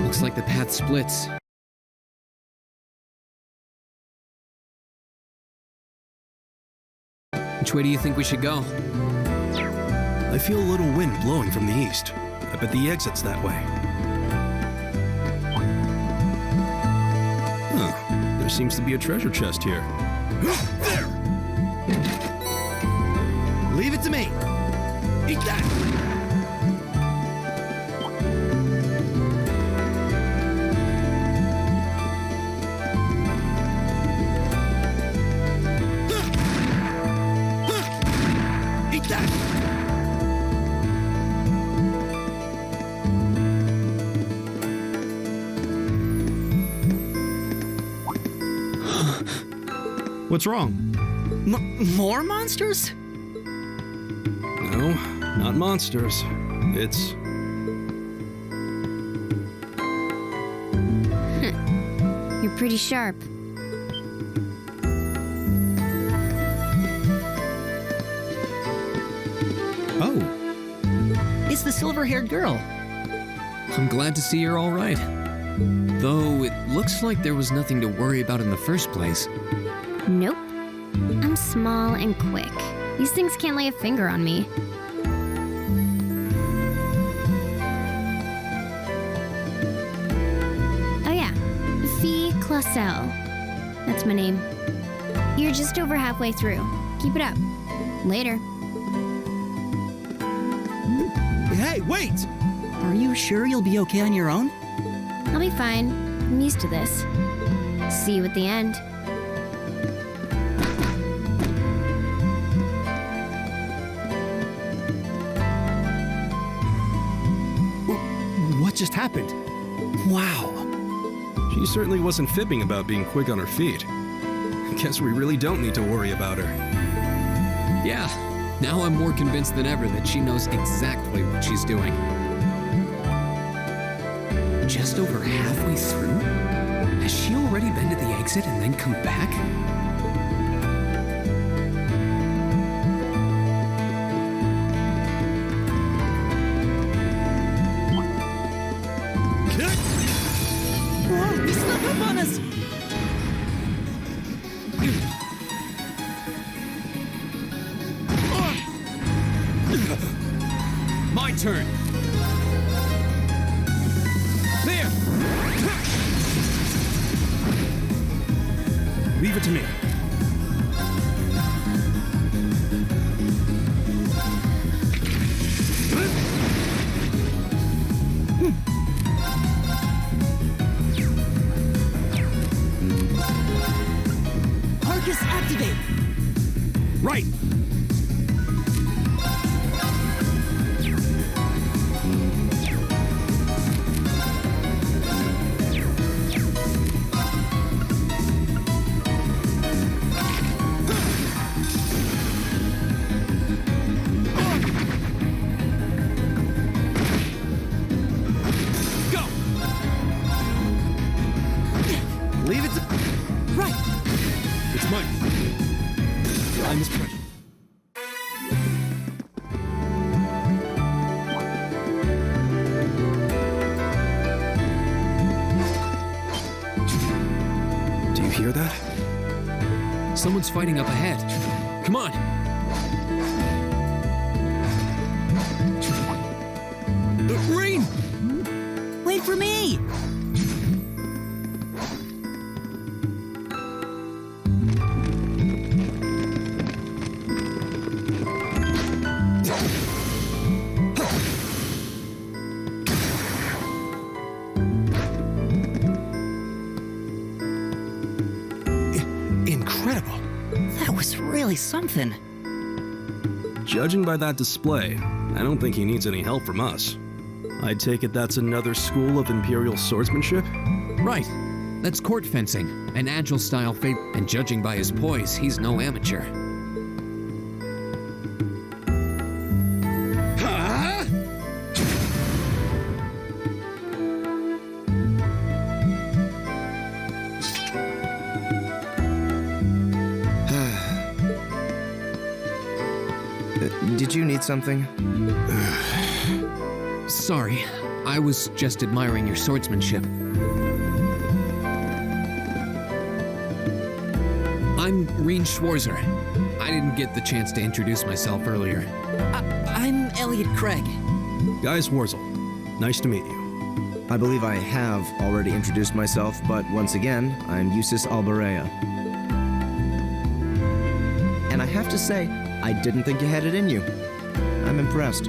Looks like the path splits. Which way do you think we should go? I feel a little wind blowing from the east. I bet the exit's that way. Huh. There seems to be a treasure chest here. There! Leave it to me! Eat that! Eat that! What's wrong? More monsters? No, not monsters. It's... You're pretty sharp. Oh. It's the silver-haired girl. I'm glad to see you're all right. Though it looks like there was nothing to worry about in the first place. Nope. I'm small and quick. These things can't lay a finger on me. Oh yeah, Fee Clausel. That's my name. You're just over halfway through. Keep it up. Later. Hey, wait! Are you sure you'll be okay on your own? I'll be fine. I'm used to this. See you at the end. What just happened? Wow. She certainly wasn't fibbing about being quick on her feet. Guess we really don't need to worry about her. Yeah, now I'm more convinced than ever that she knows exactly what she's doing. Just over halfway through? Has she already been to the exit and then come back? Whoa, he snuck up on us! My turn! There! Leave it to me. Arcus, activate! Right! Someone's fighting up ahead. Come on! Rean! Wait for me! Incredible. That was really something. Judging by that display, I don't think he needs any help from us. I take it that's another school of Imperial swordsmanship? Right. That's court fencing, an agile style and judging by his poise, he's no amateur. Did you need something? Sorry, I was just admiring your swordsmanship. I'm Rean Schwarzer. I didn't get the chance to introduce myself earlier. I'm Elliot Craig. Guy Schwarzer. Nice to meet you. I believe I have already introduced myself, but once again, I'm Usis Alberea. And I have to say, I didn't think you had it in you. I'm impressed.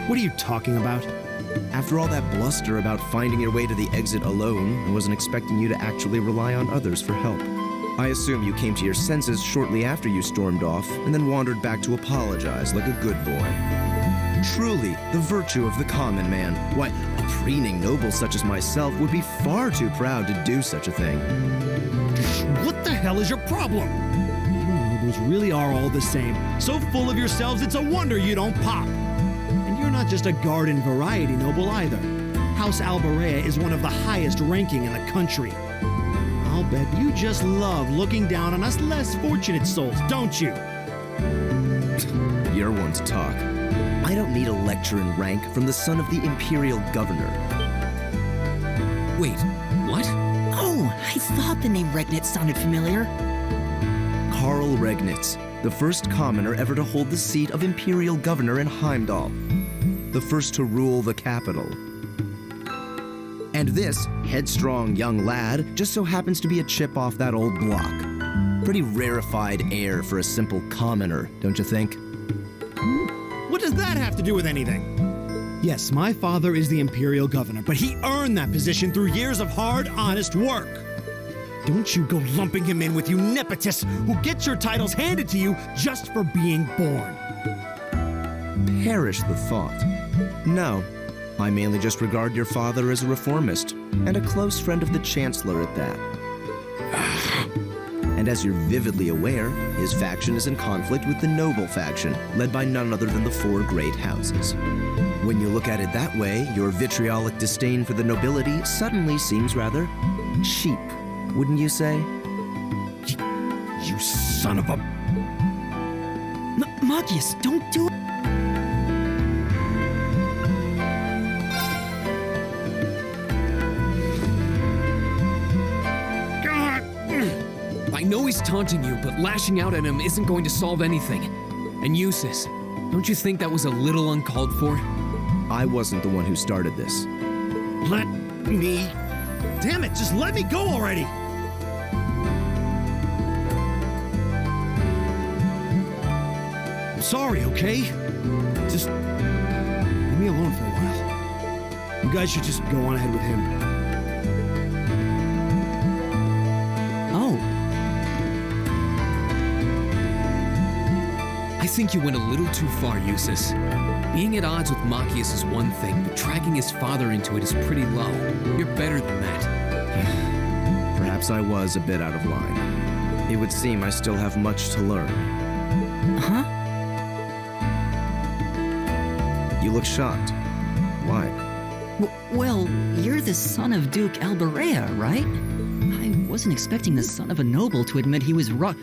What are you talking about? After all that bluster about finding your way to the exit alone, I wasn't expecting you to actually rely on others for help. I assume you came to your senses shortly after you stormed off, and then wandered back to apologize like a good boy. Truly, the virtue of the common man. Why, a preening noble such as myself would be far too proud to do such a thing. What the hell is your problem? You nobles really are all the same. So full of yourselves, it's a wonder you don't pop. And you're not just a garden variety noble either. House Alberea is one of the highest ranking in the country. I'll bet you just love looking down on us less fortunate souls, don't you? You're one to talk. I don't need a lecture in rank from the son of the Imperial governor. Wait, what? Oh, I thought the name Regnitz sounded familiar. Karl Regnitz, the first commoner ever to hold the seat of Imperial governor in Heimdall. The first to rule the capital. And this headstrong young lad just so happens to be a chip off that old block. Pretty rarefied air for a simple commoner, don't you think? What does that have to do with anything? Yes, my father is the Imperial governor, but he earned that position through years of hard, honest work. Don't you go lumping him in with you nepotists who get your titles handed to you just for being born. Perish the thought. No, I mainly just regard your father as a reformist, and a close friend of the Chancellor at that. And as you're vividly aware, his faction is in conflict with the Noble faction, led by none other than the four great houses. When you look at it that way, your vitriolic disdain for the nobility suddenly seems rather cheap, wouldn't you say? You son of a... Magius, don't do it! I know he's taunting you, but lashing out at him isn't going to solve anything. And Usis, don't you think that was a little uncalled for? I wasn't the one who started this. Let me... Damn it, just let me go already! I'm sorry, okay? Just leave me alone for a while. You guys should just go on ahead with him. I think you went a little too far, Usis. Being at odds with Machias is one thing, but dragging his father into it is pretty low. You're better than that. Perhaps I was a bit out of line. It would seem I still have much to learn. Huh? You look shocked. Why? Well, you're the son of Duke Alberea, right? I wasn't expecting the son of a noble to admit he was wrong.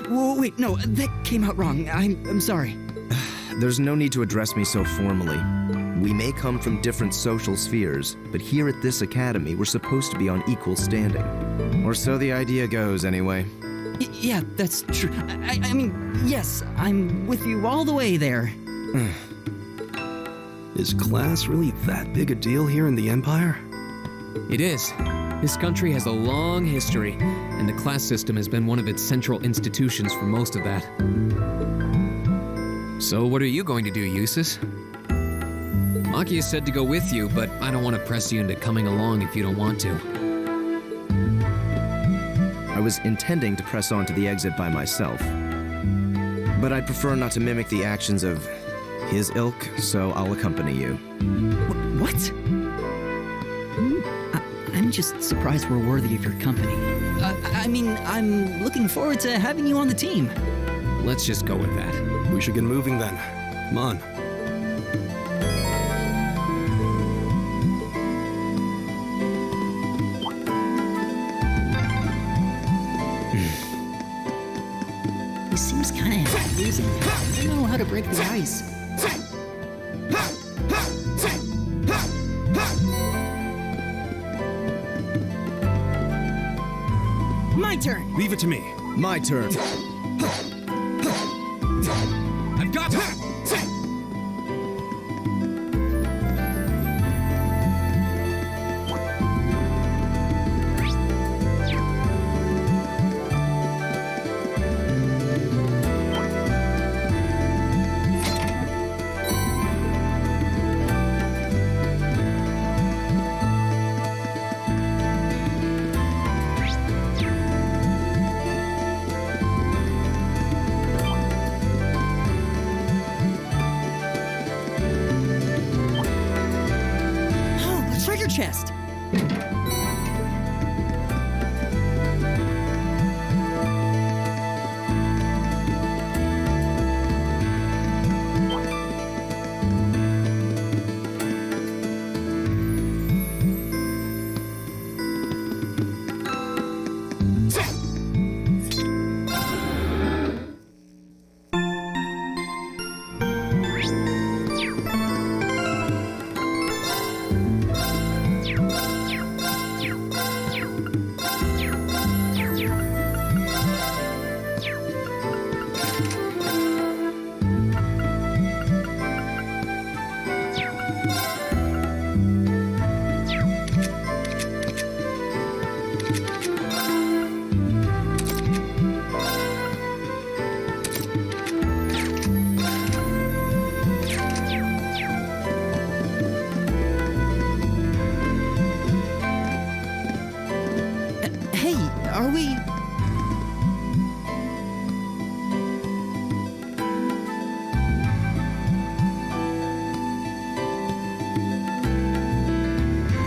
Wait, no, that came out wrong. I'm sorry. There's no need to address me so formally. We may come from different social spheres, but here at this academy, we're supposed to be on equal standing. Or so the idea goes, anyway. Yeah, that's true. I mean, yes, I'm with you all the way there. Is class really that big a deal here in the Empire? It is. This country has a long history, and the class system has been one of its central institutions for most of that. So what are you going to do, Eustace? Makia said to go with you, but I don't want to press you into coming along if you don't want to. I was intending to press on to the exit by myself, but I'd prefer not to mimic the actions of his ilk, so I'll accompany you. What? I'm just surprised we're worthy of your company. I mean, I'm looking forward to having you on the team. Let's just go with that. We should get moving then. Come on. He seems kind of losing. I don't know how to break the ice. My turn! Leave it to me. My turn. I've got it! Chest.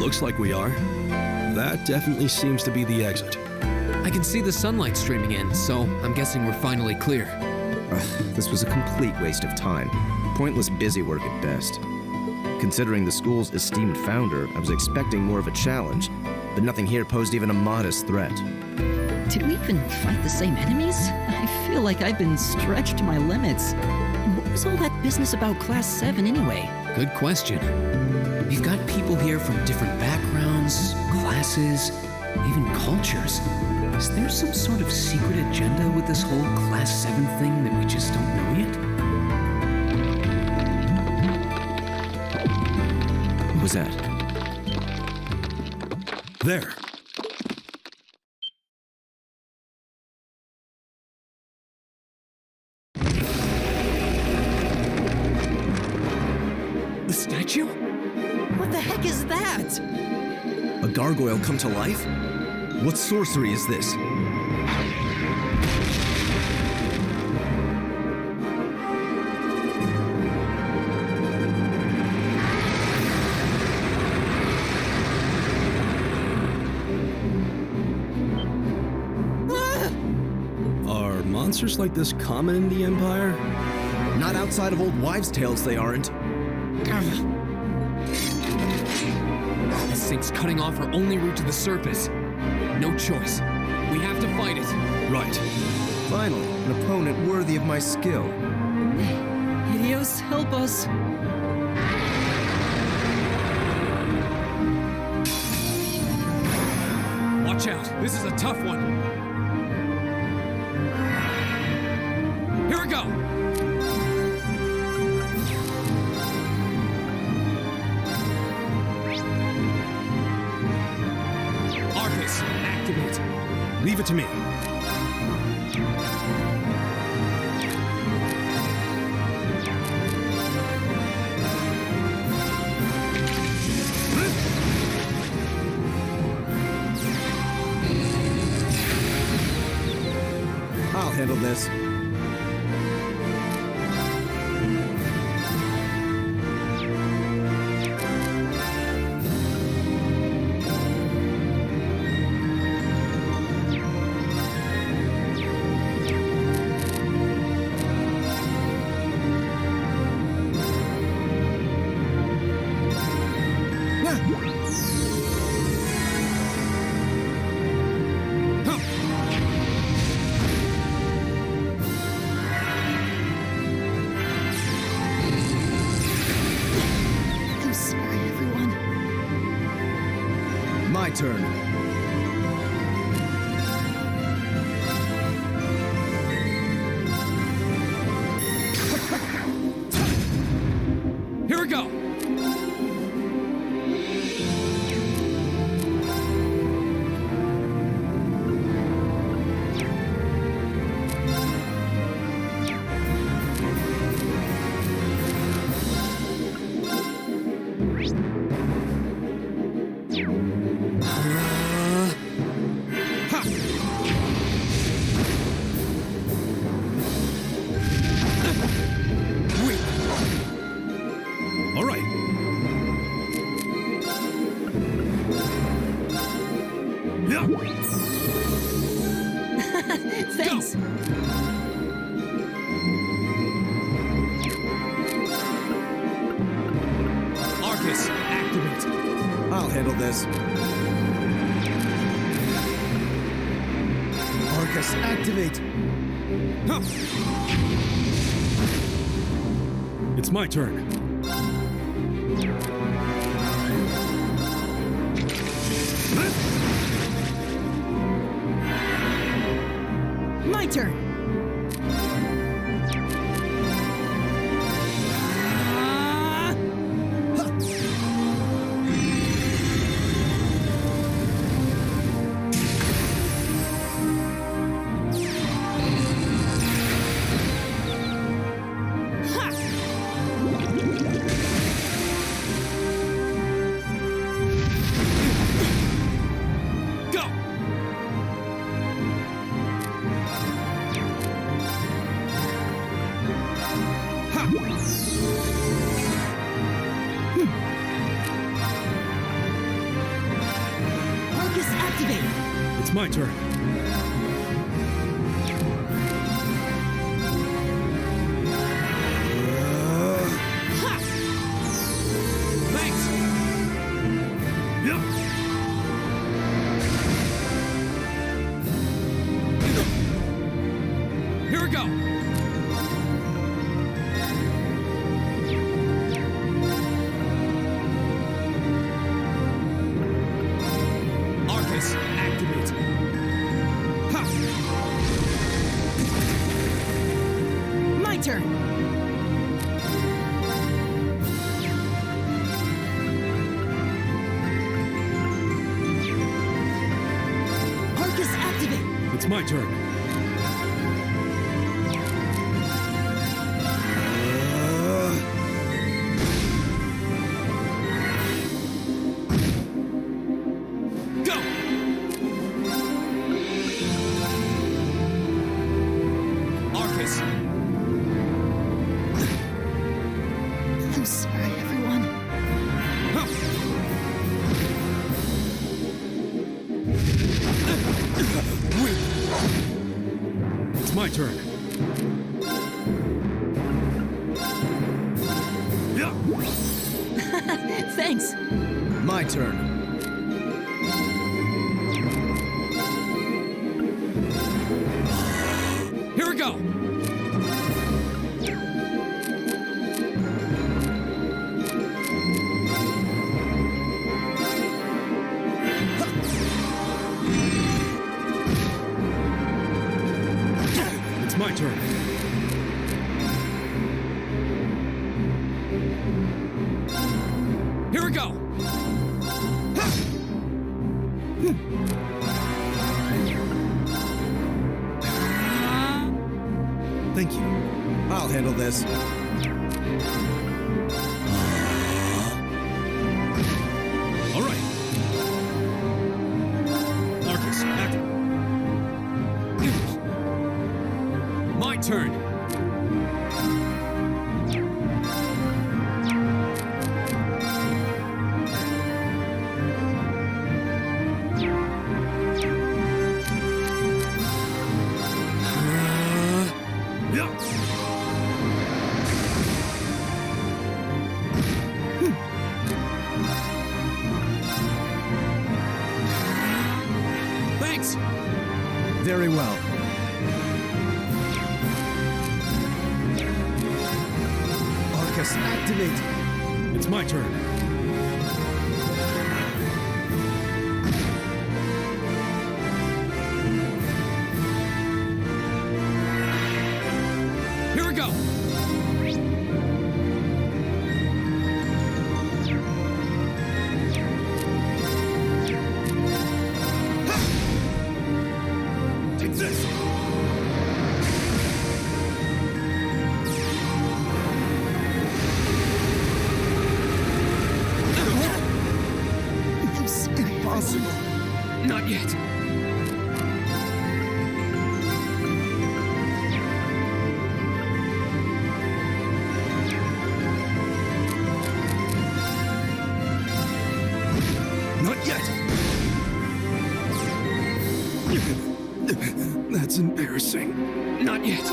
Looks like we are. That definitely seems to be the exit. I can see the sunlight streaming in, so I'm guessing we're finally clear. This was a complete waste of time. Pointless busy work at best. Considering the school's esteemed founder, I was expecting more of a challenge, but nothing here posed even a modest threat. Did we even fight the same enemies? I feel like I've been stretched to my limits. What was all that business about Class 7 anyway? Good question. We've got people here from different backgrounds, classes, even cultures. Is there some sort of secret agenda with this whole Class 7 thing that we just don't know yet? What was that? There. The statue? What the heck is that? A gargoyle come to life? What sorcery is this? Are monsters like this common in the Empire? Not outside of old wives' tales, they aren't. This thing's cutting off our only route to the surface. No choice. We have to fight it. Right. Finally, an opponent worthy of my skill. Helios, help us. Watch out! This is a tough one! Here we go! Arcus, activate. Leave it to me. I'll handle this. My turn. Here we go! All right. Yeah. Thanks. Go. Arcus, activate. I'll handle this. Arcus, activate. Huh. It's my turn. My turn. Arcus, activate. It's my turn. Thanks. Yeah. Here we go. Arcus, activate. Ha! My turn. Arcus, activate. It's my turn. Go! Arcus. I'm sorry, everyone. Huh. It's my turn. Yeah. Thanks. My turn. Here we go. I'll handle this. All right. Arcus, active. My turn. Thanks. Very well. Arcus, activate. It's my turn. Here we go. Take this. It's impossible. Not yet. Not yet. That's embarrassing. Not yet.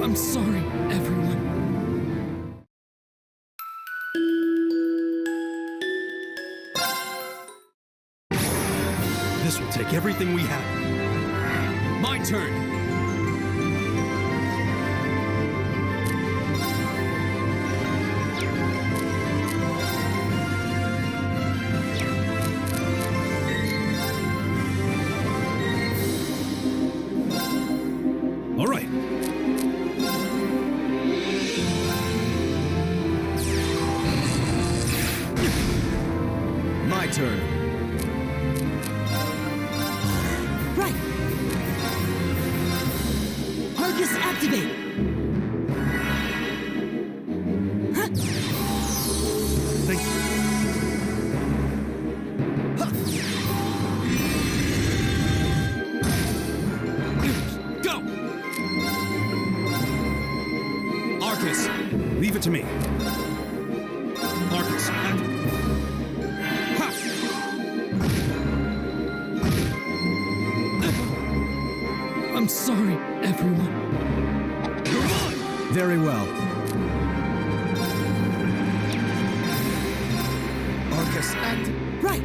I'm sorry, everyone. This will take everything we have. My turn. All right. My turn. Right. Arcus, activate. Huh? Thank you. Go! Arcus, leave it to me. Arcus, active. Ha! I'm sorry, everyone. You're mine! Very well. Arcus, active. Right.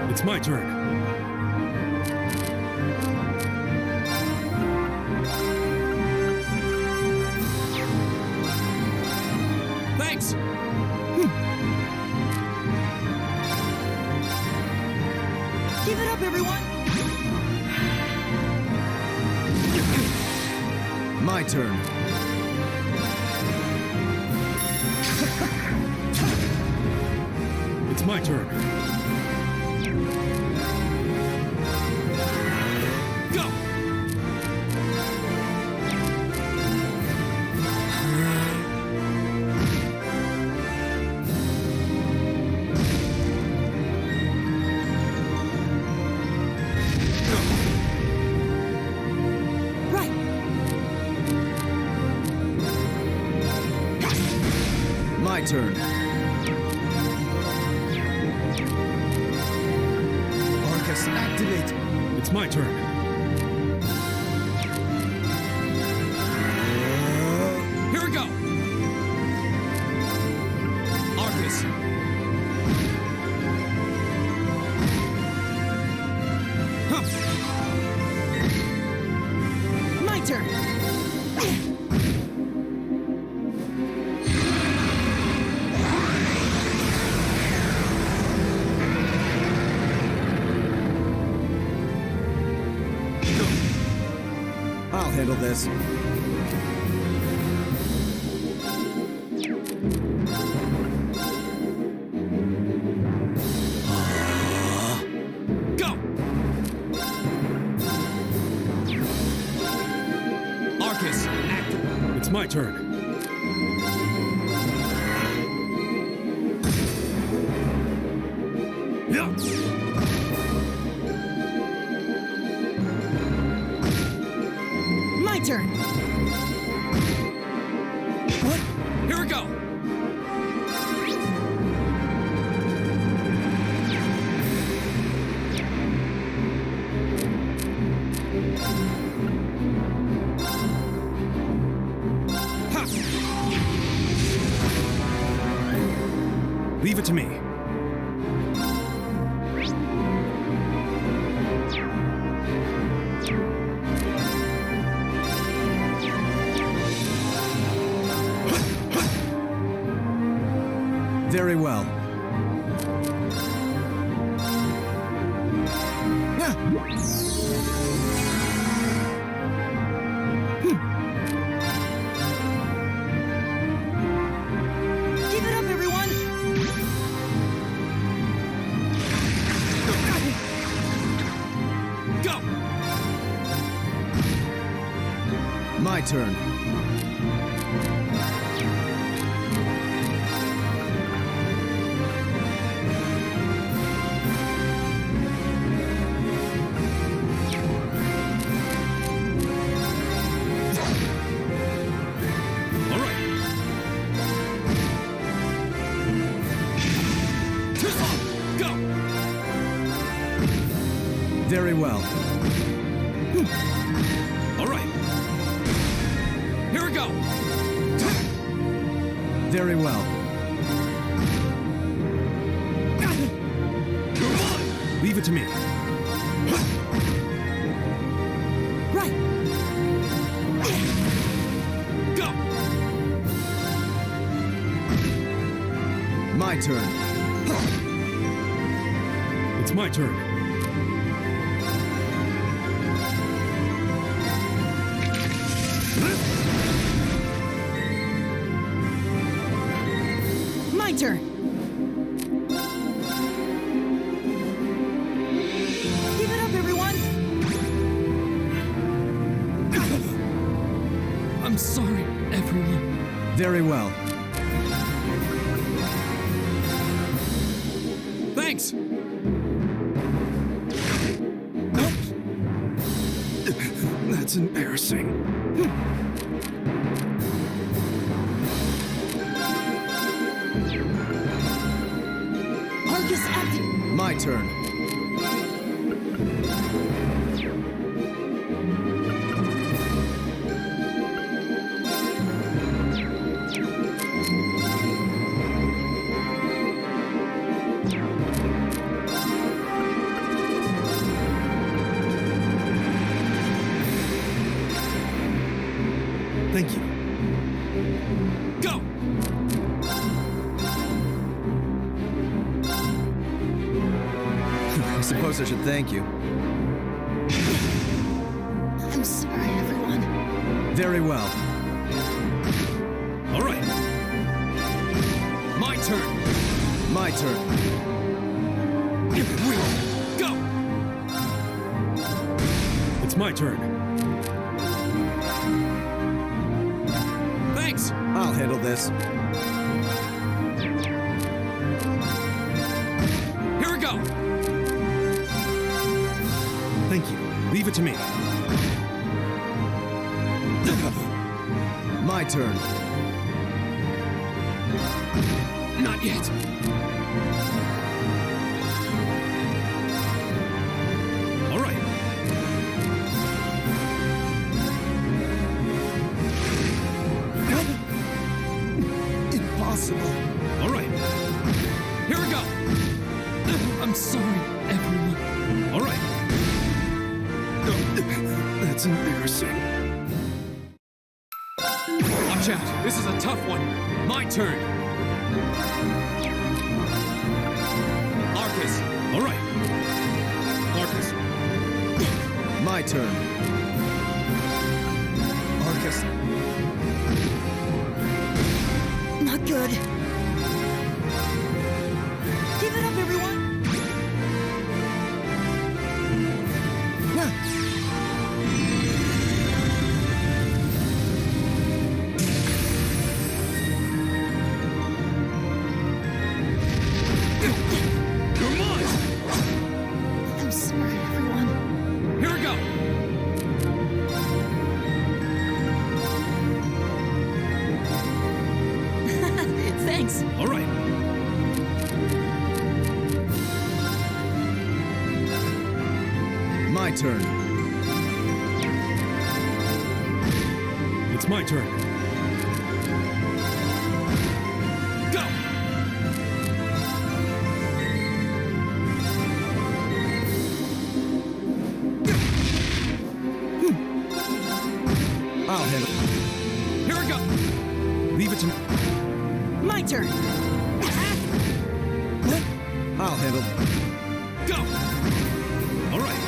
It's my turn. Thanks. Give it up, everyone. My turn. It's my turn. Go! Right. My turn. Arcus, activate. It's my turn. Here we go! Arcus! Huh. turn. I'll handle this. Go! Arcus, active. It's my turn. Yeah. My turn. What? Here we go. Ha! Leave it to me. Very well. Give it up, everyone! Go! My turn. All right. Go! Very well. All right. Here we go. Very well. Leave it to me. Right. Go! My turn. It's my turn. My turn. Give it up, everyone! I'm sorry, everyone. Very well. Thanks. That's embarrassing. Arcus active. My turn. Thank you. Go! I suppose I should thank you. I'm sorry, everyone. Very well. All right. My turn. My turn. Go! It's my turn. Thanks. I'll handle this. Here we go. Thank you. Leave it to me. My turn. Not yet. All right. Impossible. All right. Here we go. I'm sorry, everyone. All right. That's embarrassing. Watch out! This is a tough one! My turn! Arcus! All right. Arcus. My turn. Arcus. Not good. Give it up, everyone! I'm sorry, everyone. Here we go! Thanks. All right. My turn. It's my turn. Go! I'll handle it. Here we go! Leave it to me. My turn. I'll handle it. Go! All right.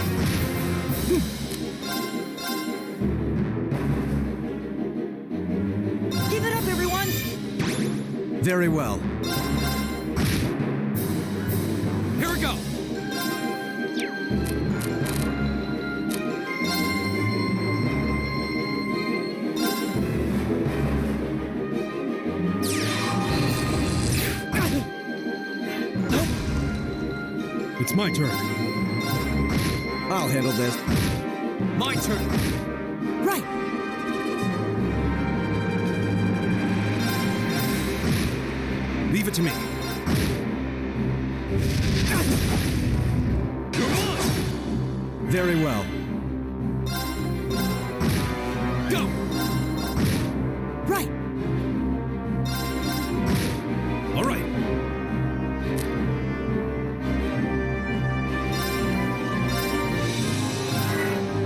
Give it up, everyone! Very well. Here we go! It's my turn. I'll handle this. My turn! Right! Leave it to me. Very well. Go! Right! All right.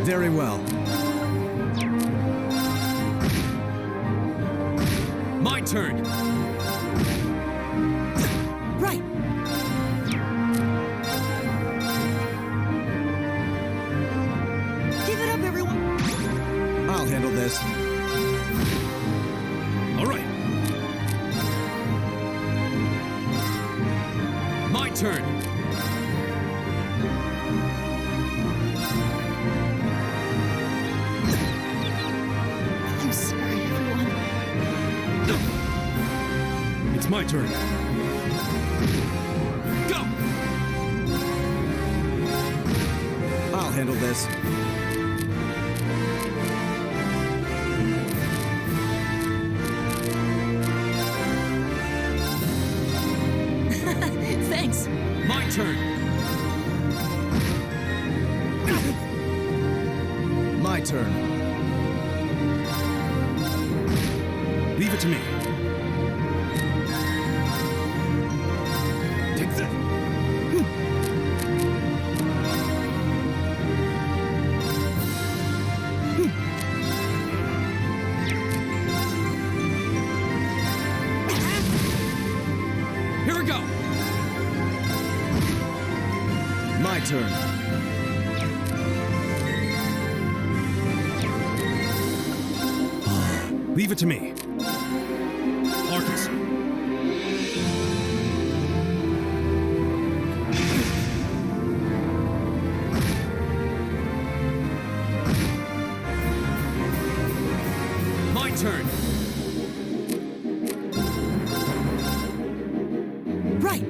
Very well. My turn! Right! Give it up, everyone! I'll handle this. All right. My turn! I'm sorry, everyone. It's my turn. Go! I'll handle this. Thanks. My turn! My turn. Leave it to me. Take that. Here we go! My turn. Leave it to me. Arcus. My turn. Right.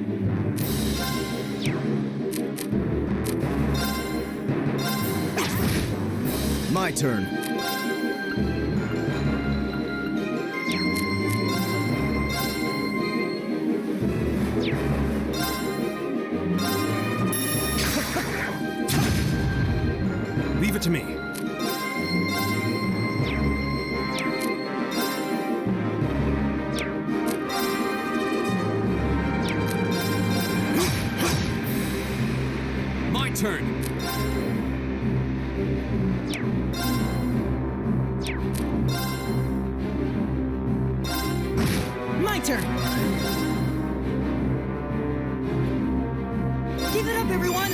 My turn. Leave it to me. My turn. turn. Give it up, everyone!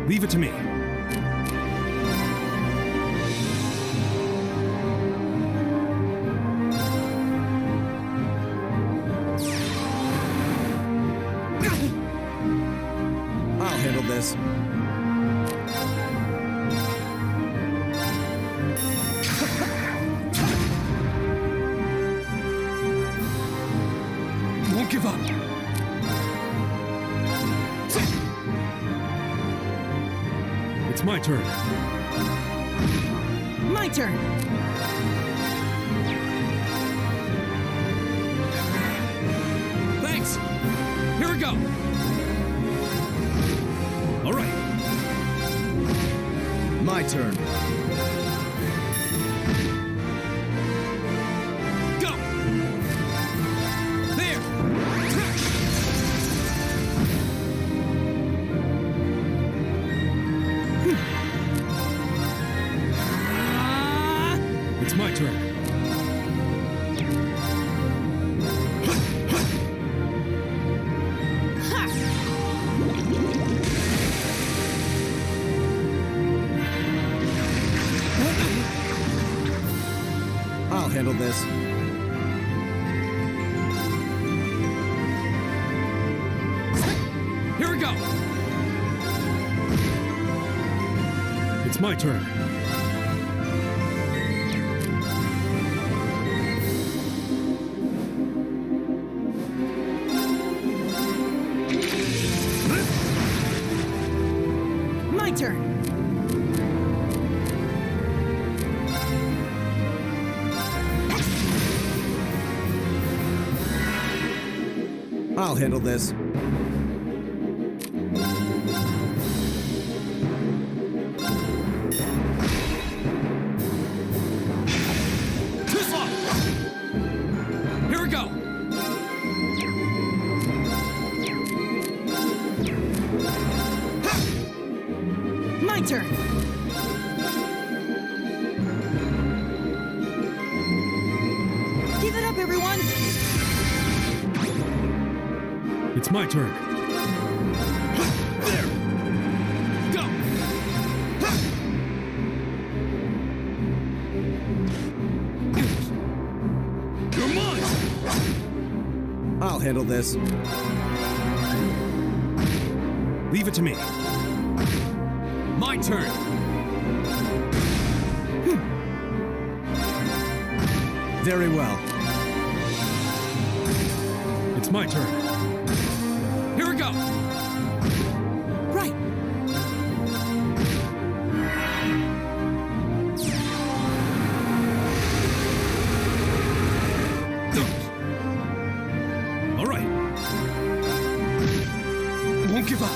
Leave it to me. I'll handle this. Won't give up. It's my turn. My turn. Thanks. Here we go. All right. My turn. Go. There. It's my turn. I'll handle this. Here we go. It's my turn. My turn. I'll handle this. Too slow. Here we go. My turn. Give it up, everyone! It's my turn. There. Go. You're mine. I'll handle this. Leave it to me. My turn. Very well. It's my turn. Here we go. Right. All right. Won't give up.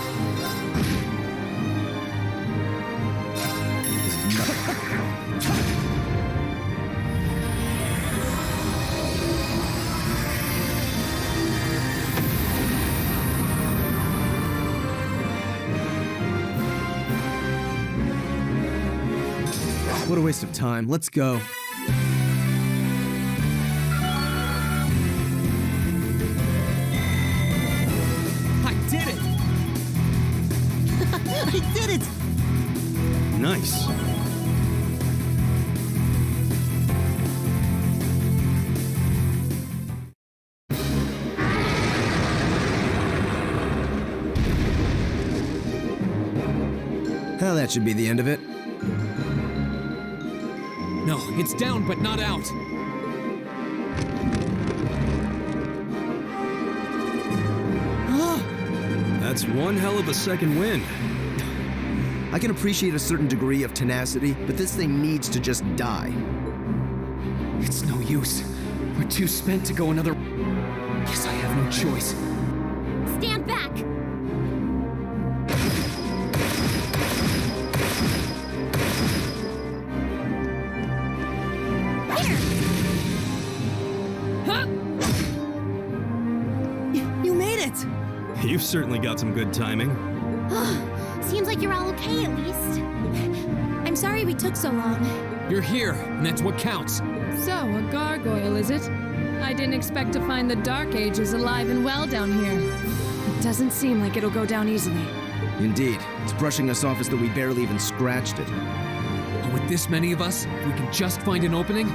What a waste of time. Let's go. I did it! I did it! Nice. Well, that should be the end of it. No, it's down but not out. That's one hell of a second wind. I can appreciate a certain degree of tenacity, but this thing needs to just die. It's no use. We're too spent to go another... Guess I have no choice. Stand back! You made it! You've certainly got some good timing. Seems like you're all okay, at least. I'm sorry we it took so long. You're here, and that's what counts. So, a gargoyle, is it? I didn't expect to find the Dark Ages alive and well down here. It doesn't seem like it'll go down easily. Indeed. It's brushing us off as though we barely even scratched it. And with this many of us, if we can just find an opening...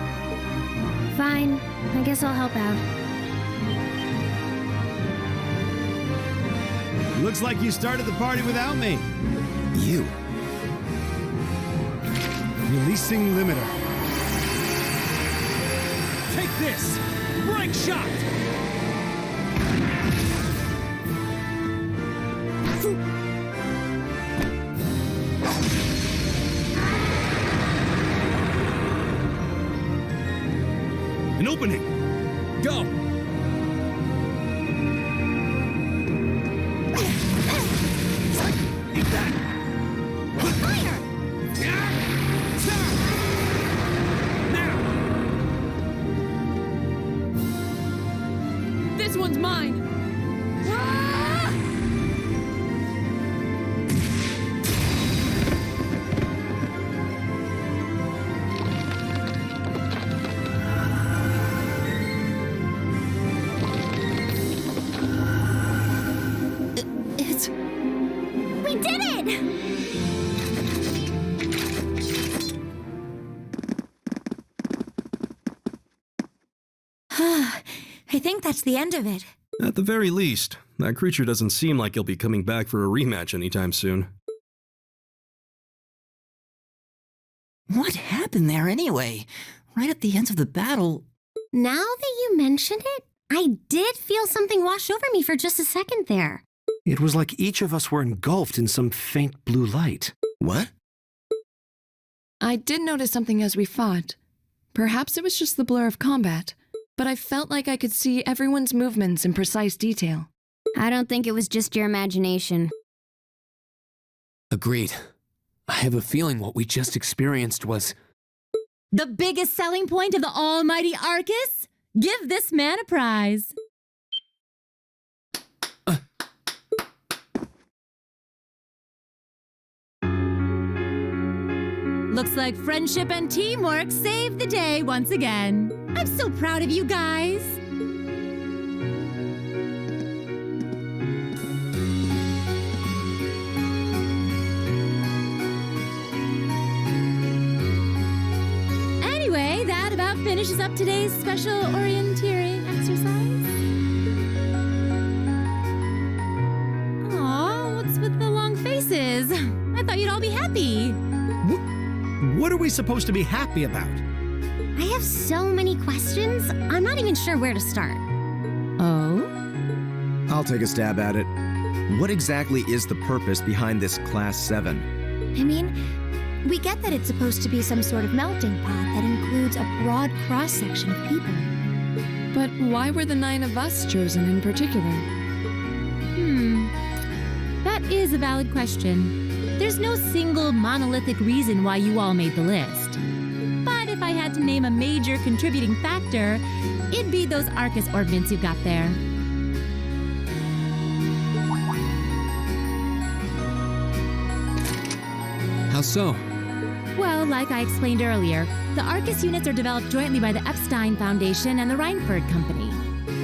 Fine. I guess I'll help out. Looks like you started the party without me. You? Releasing limiter. Take this! Break shot! An opening! Go! Eat that! Fire! This one's mine! We did it! I think that's the end of it. At the very least, that creature doesn't seem like he'll be coming back for a rematch anytime soon. What happened there anyway? Right at the end of the battle. Now that you mention it, I did feel something wash over me for just a second there. It was like each of us were engulfed in some faint blue light. What? I did notice something as we fought. Perhaps it was just the blur of combat, but I felt like I could see everyone's movements in precise detail. I don't think it was just your imagination. Agreed. I have a feeling what we just experienced was... The biggest selling point of the almighty Arcus? Give this man a prize. Looks like friendship and teamwork saved the day once again. I'm so proud of you guys. Anyway, that about finishes up today's special orienteering exercise. Aw, what's with the long faces? I thought you'd all be happy. What are we supposed to be happy about? I have so many questions, I'm not even sure where to start. Oh? I'll take a stab at it. What exactly is the purpose behind this Class 7? I mean, we get that it's supposed to be some sort of melting pot that includes a broad cross-section of people. But why were the 9 of us chosen in particular? That is a valid question. There's no single monolithic reason why you all made the list. But if I had to name a major contributing factor, it'd be those Arcus ordnance you've got there. How so? Well, like I explained earlier, the Arcus units are developed jointly by the Epstein Foundation and the Reinford Company.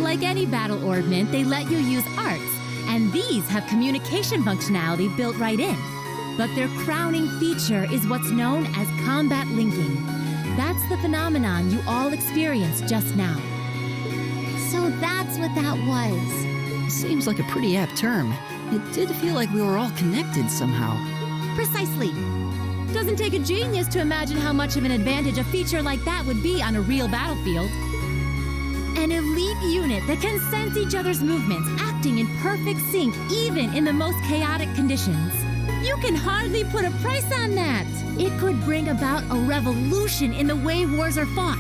Like any battle ordnance, they let you use arts, and these have communication functionality built right in. But their crowning feature is what's known as combat linking. That's the phenomenon you all experienced just now. So that's what that was. Seems like a pretty apt term. It did feel like we were all connected somehow. Precisely. Doesn't take a genius to imagine how much of an advantage a feature like that would be on a real battlefield. An elite unit that can sense each other's movements, acting in perfect sync even in the most chaotic conditions. You can hardly put a price on that. It could bring about a revolution in the way wars are fought.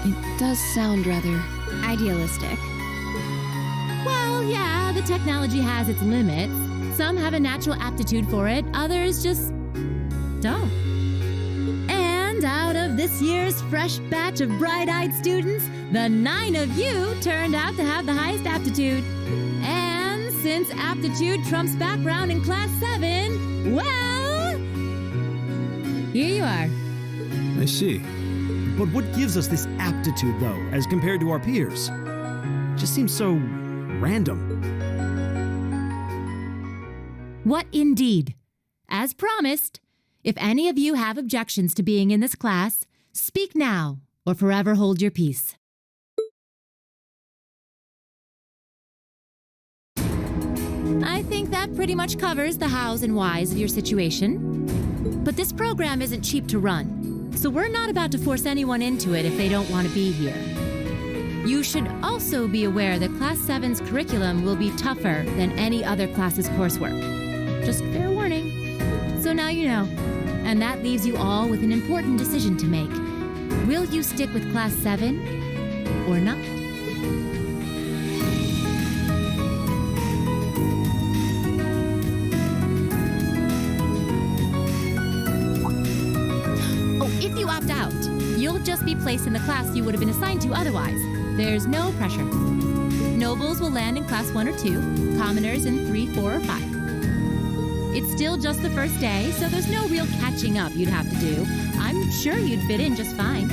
It does sound rather idealistic. Well, yeah, the technology has its limits. Some have a natural aptitude for it, others just don't. And out of this year's fresh batch of bright-eyed students, the 9 of you turned out to have the highest aptitude. And since aptitude trumps background in Class 7, well, Here you are. I see. But what gives us this aptitude, though, as compared to our peers? It just seems so random. What indeed? As promised, if any of you have objections to being in this class, speak now or forever hold your peace. I think that pretty much covers the hows and whys of your situation. But this program isn't cheap to run, so we're not about to force anyone into it if they don't want to be here. You should also be aware that Class 7's curriculum will be tougher than any other class's coursework. Just fair warning. So now you know. And that leaves you all with an important decision to make. Will you stick with Class 7 or not? If you opt out, you'll just be placed in the class you would have been assigned to otherwise. There's no pressure. Nobles will land in Class 1 or 2, commoners in 3, 4, or 5. It's still just the first day, so there's no real catching up you'd have to do. I'm sure you'd fit in just fine.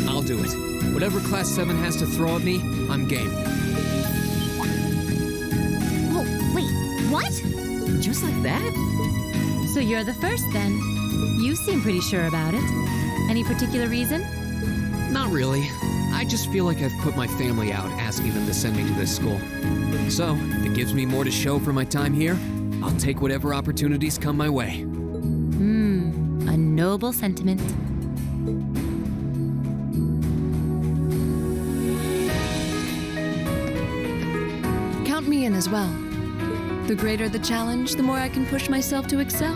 I'll do it. Whatever Class 7 has to throw at me, I'm game. Oh, wait, what? Just like that? So you're the first then. You seem pretty sure about it. Any particular reason? Not really. I just feel like I've put my family out asking them to send me to this school. So, if it gives me more to show for my time here, I'll take whatever opportunities come my way. A noble sentiment. Count me in as well. The greater the challenge, the more I can push myself to excel.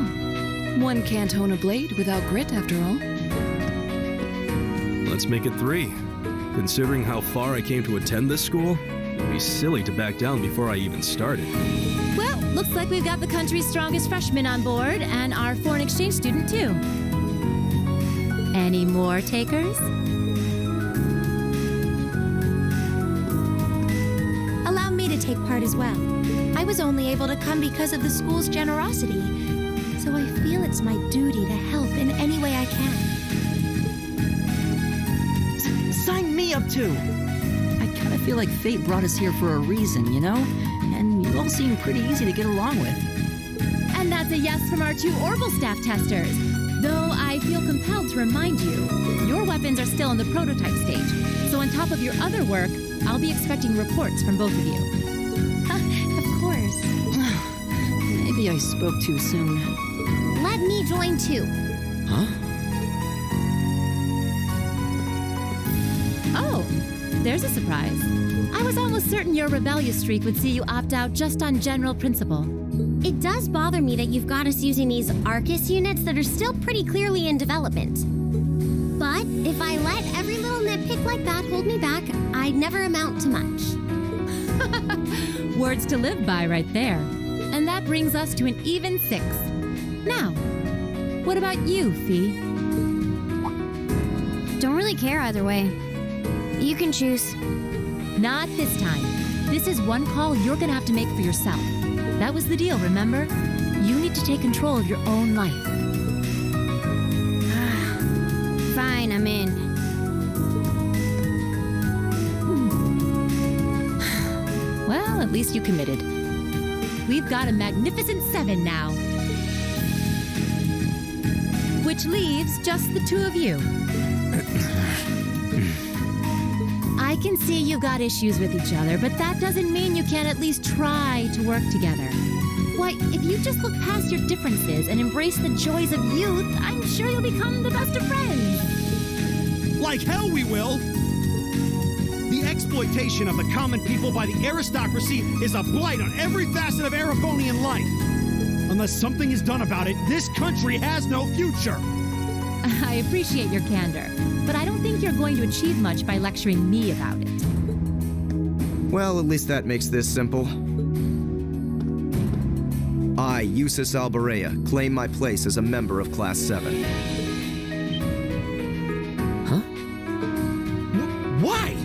One can't hone a blade without grit, after all. Let's make it 3. Considering how far I came to attend this school, it'd be silly to back down before I even started. Well, looks like we've got the country's strongest freshman on board, and our foreign exchange student, too. Any more takers? Allow me to take part as well. I was only able to come because of the school's generosity, so I feel it's my duty to help in any way I can. Sign me up too! I kind of feel like fate brought us here for a reason, you know? And you all seem pretty easy to get along with. And that's a yes from our 2 Orbital staff testers. Though I feel compelled to remind you, your weapons are still in the prototype stage. So on top of your other work, I'll be expecting reports from both of you. Of course. Maybe I spoke too soon. Let me join too. Huh? Oh, there's a surprise. I was almost certain your rebellious streak would see you opt out just on general principle. It does bother me that you've got us using these Arcus units that are still pretty clearly in development. But if I let every little nitpick like that hold me back, I'd never amount to much. Words to live by right there. And that brings us to an even 6. Now, what about you, Fee? Don't really care either way. You can choose. Not this time. This is one call you're gonna have to make for yourself. That was the deal, remember? You need to take control of your own life. Fine, I'm in. Well, at least you committed. We've got a magnificent 7 now. Which leaves just the 2 of you. I can see you've got issues with each other, but that doesn't mean you can't at least try to work together. Why, if you just look past your differences and embrace the joys of youth, I'm sure you'll become the best of friends. Like hell we will! The exploitation of the common people by the aristocracy is a blight on every facet of Erebonian life. Unless something is done about it, this country has no future. I appreciate your candor, but I don't think you're going to achieve much by lecturing me about it. Well, at least that makes this simple. I, Eustace Alberea, claim my place as a member of Class 7. Why?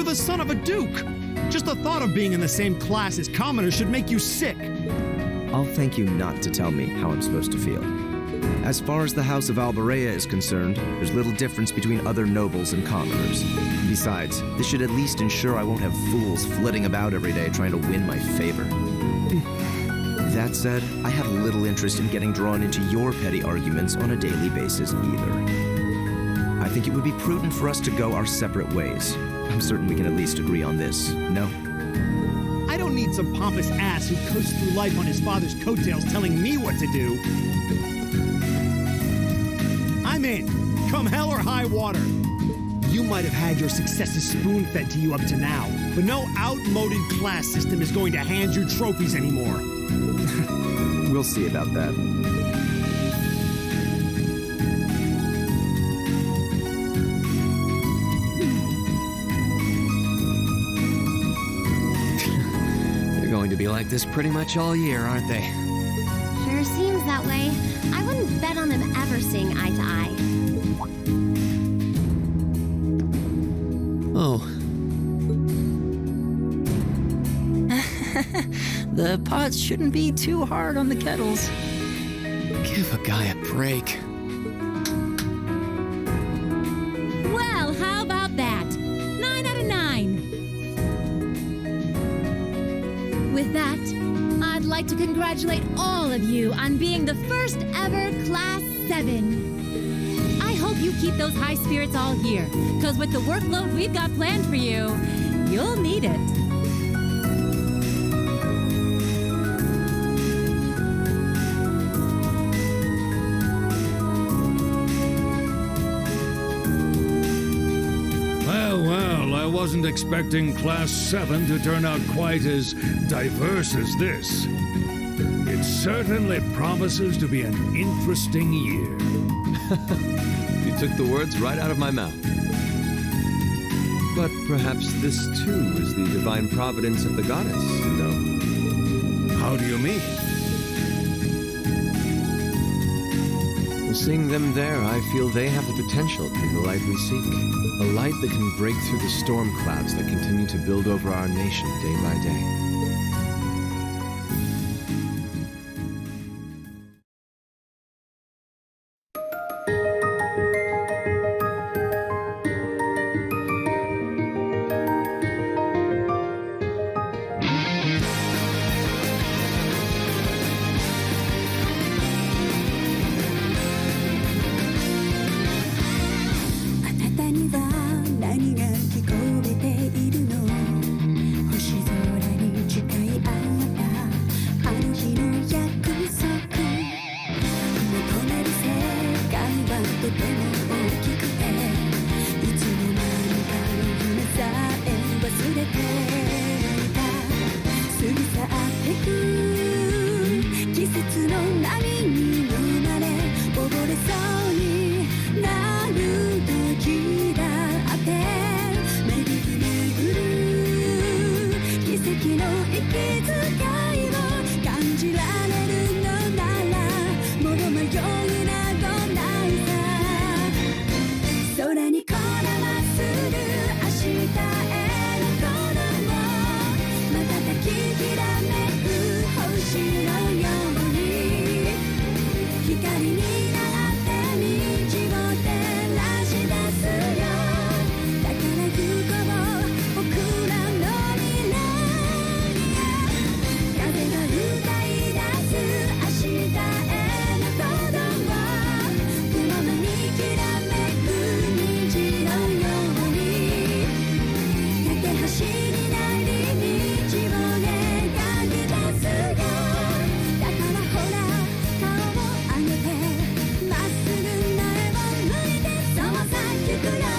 the son of a duke. Just the thought of being in the same class as commoners should make you sick. I'll thank you not to tell me how I'm supposed to feel. As far as the House of Alberea is concerned, there's little difference between other nobles and commoners. Besides, this should at least ensure I won't have fools flitting about every day trying to win my favor. That said, I have little interest in getting drawn into your petty arguments on a daily basis either. I think it would be prudent for us to go our separate ways. I'm certain we can at least agree on this, no? I don't need some pompous ass who coasts through life on his father's coattails telling me what to do. I'm in, come hell or high water. You might have had your successes spoon-fed to you up to now, but no outmoded class system is going to hand you trophies anymore. We'll see about that. They're going to be like this pretty much all year, aren't they? Sure seems that way. I wouldn't bet on them ever seeing eye to eye. Oh. The pots shouldn't be too hard on the kettles. Give a guy a break. Well, how about that? 9 out of 9. With that, I'd like to congratulate all of you on being the first ever Class 7. I hope you keep those high spirits all year, because with the workload we've got planned for you, you'll need it. I wasn't expecting Class 7 to turn out quite as diverse as this. It certainly promises to be an interesting year. You took the words right out of my mouth. But perhaps this too is the divine providence of the goddess, no? How do you mean? Well, seeing them there, I feel they have the potential to be the light we seek. A light that can break through the storm clouds that continue to build over our nation day by day. Good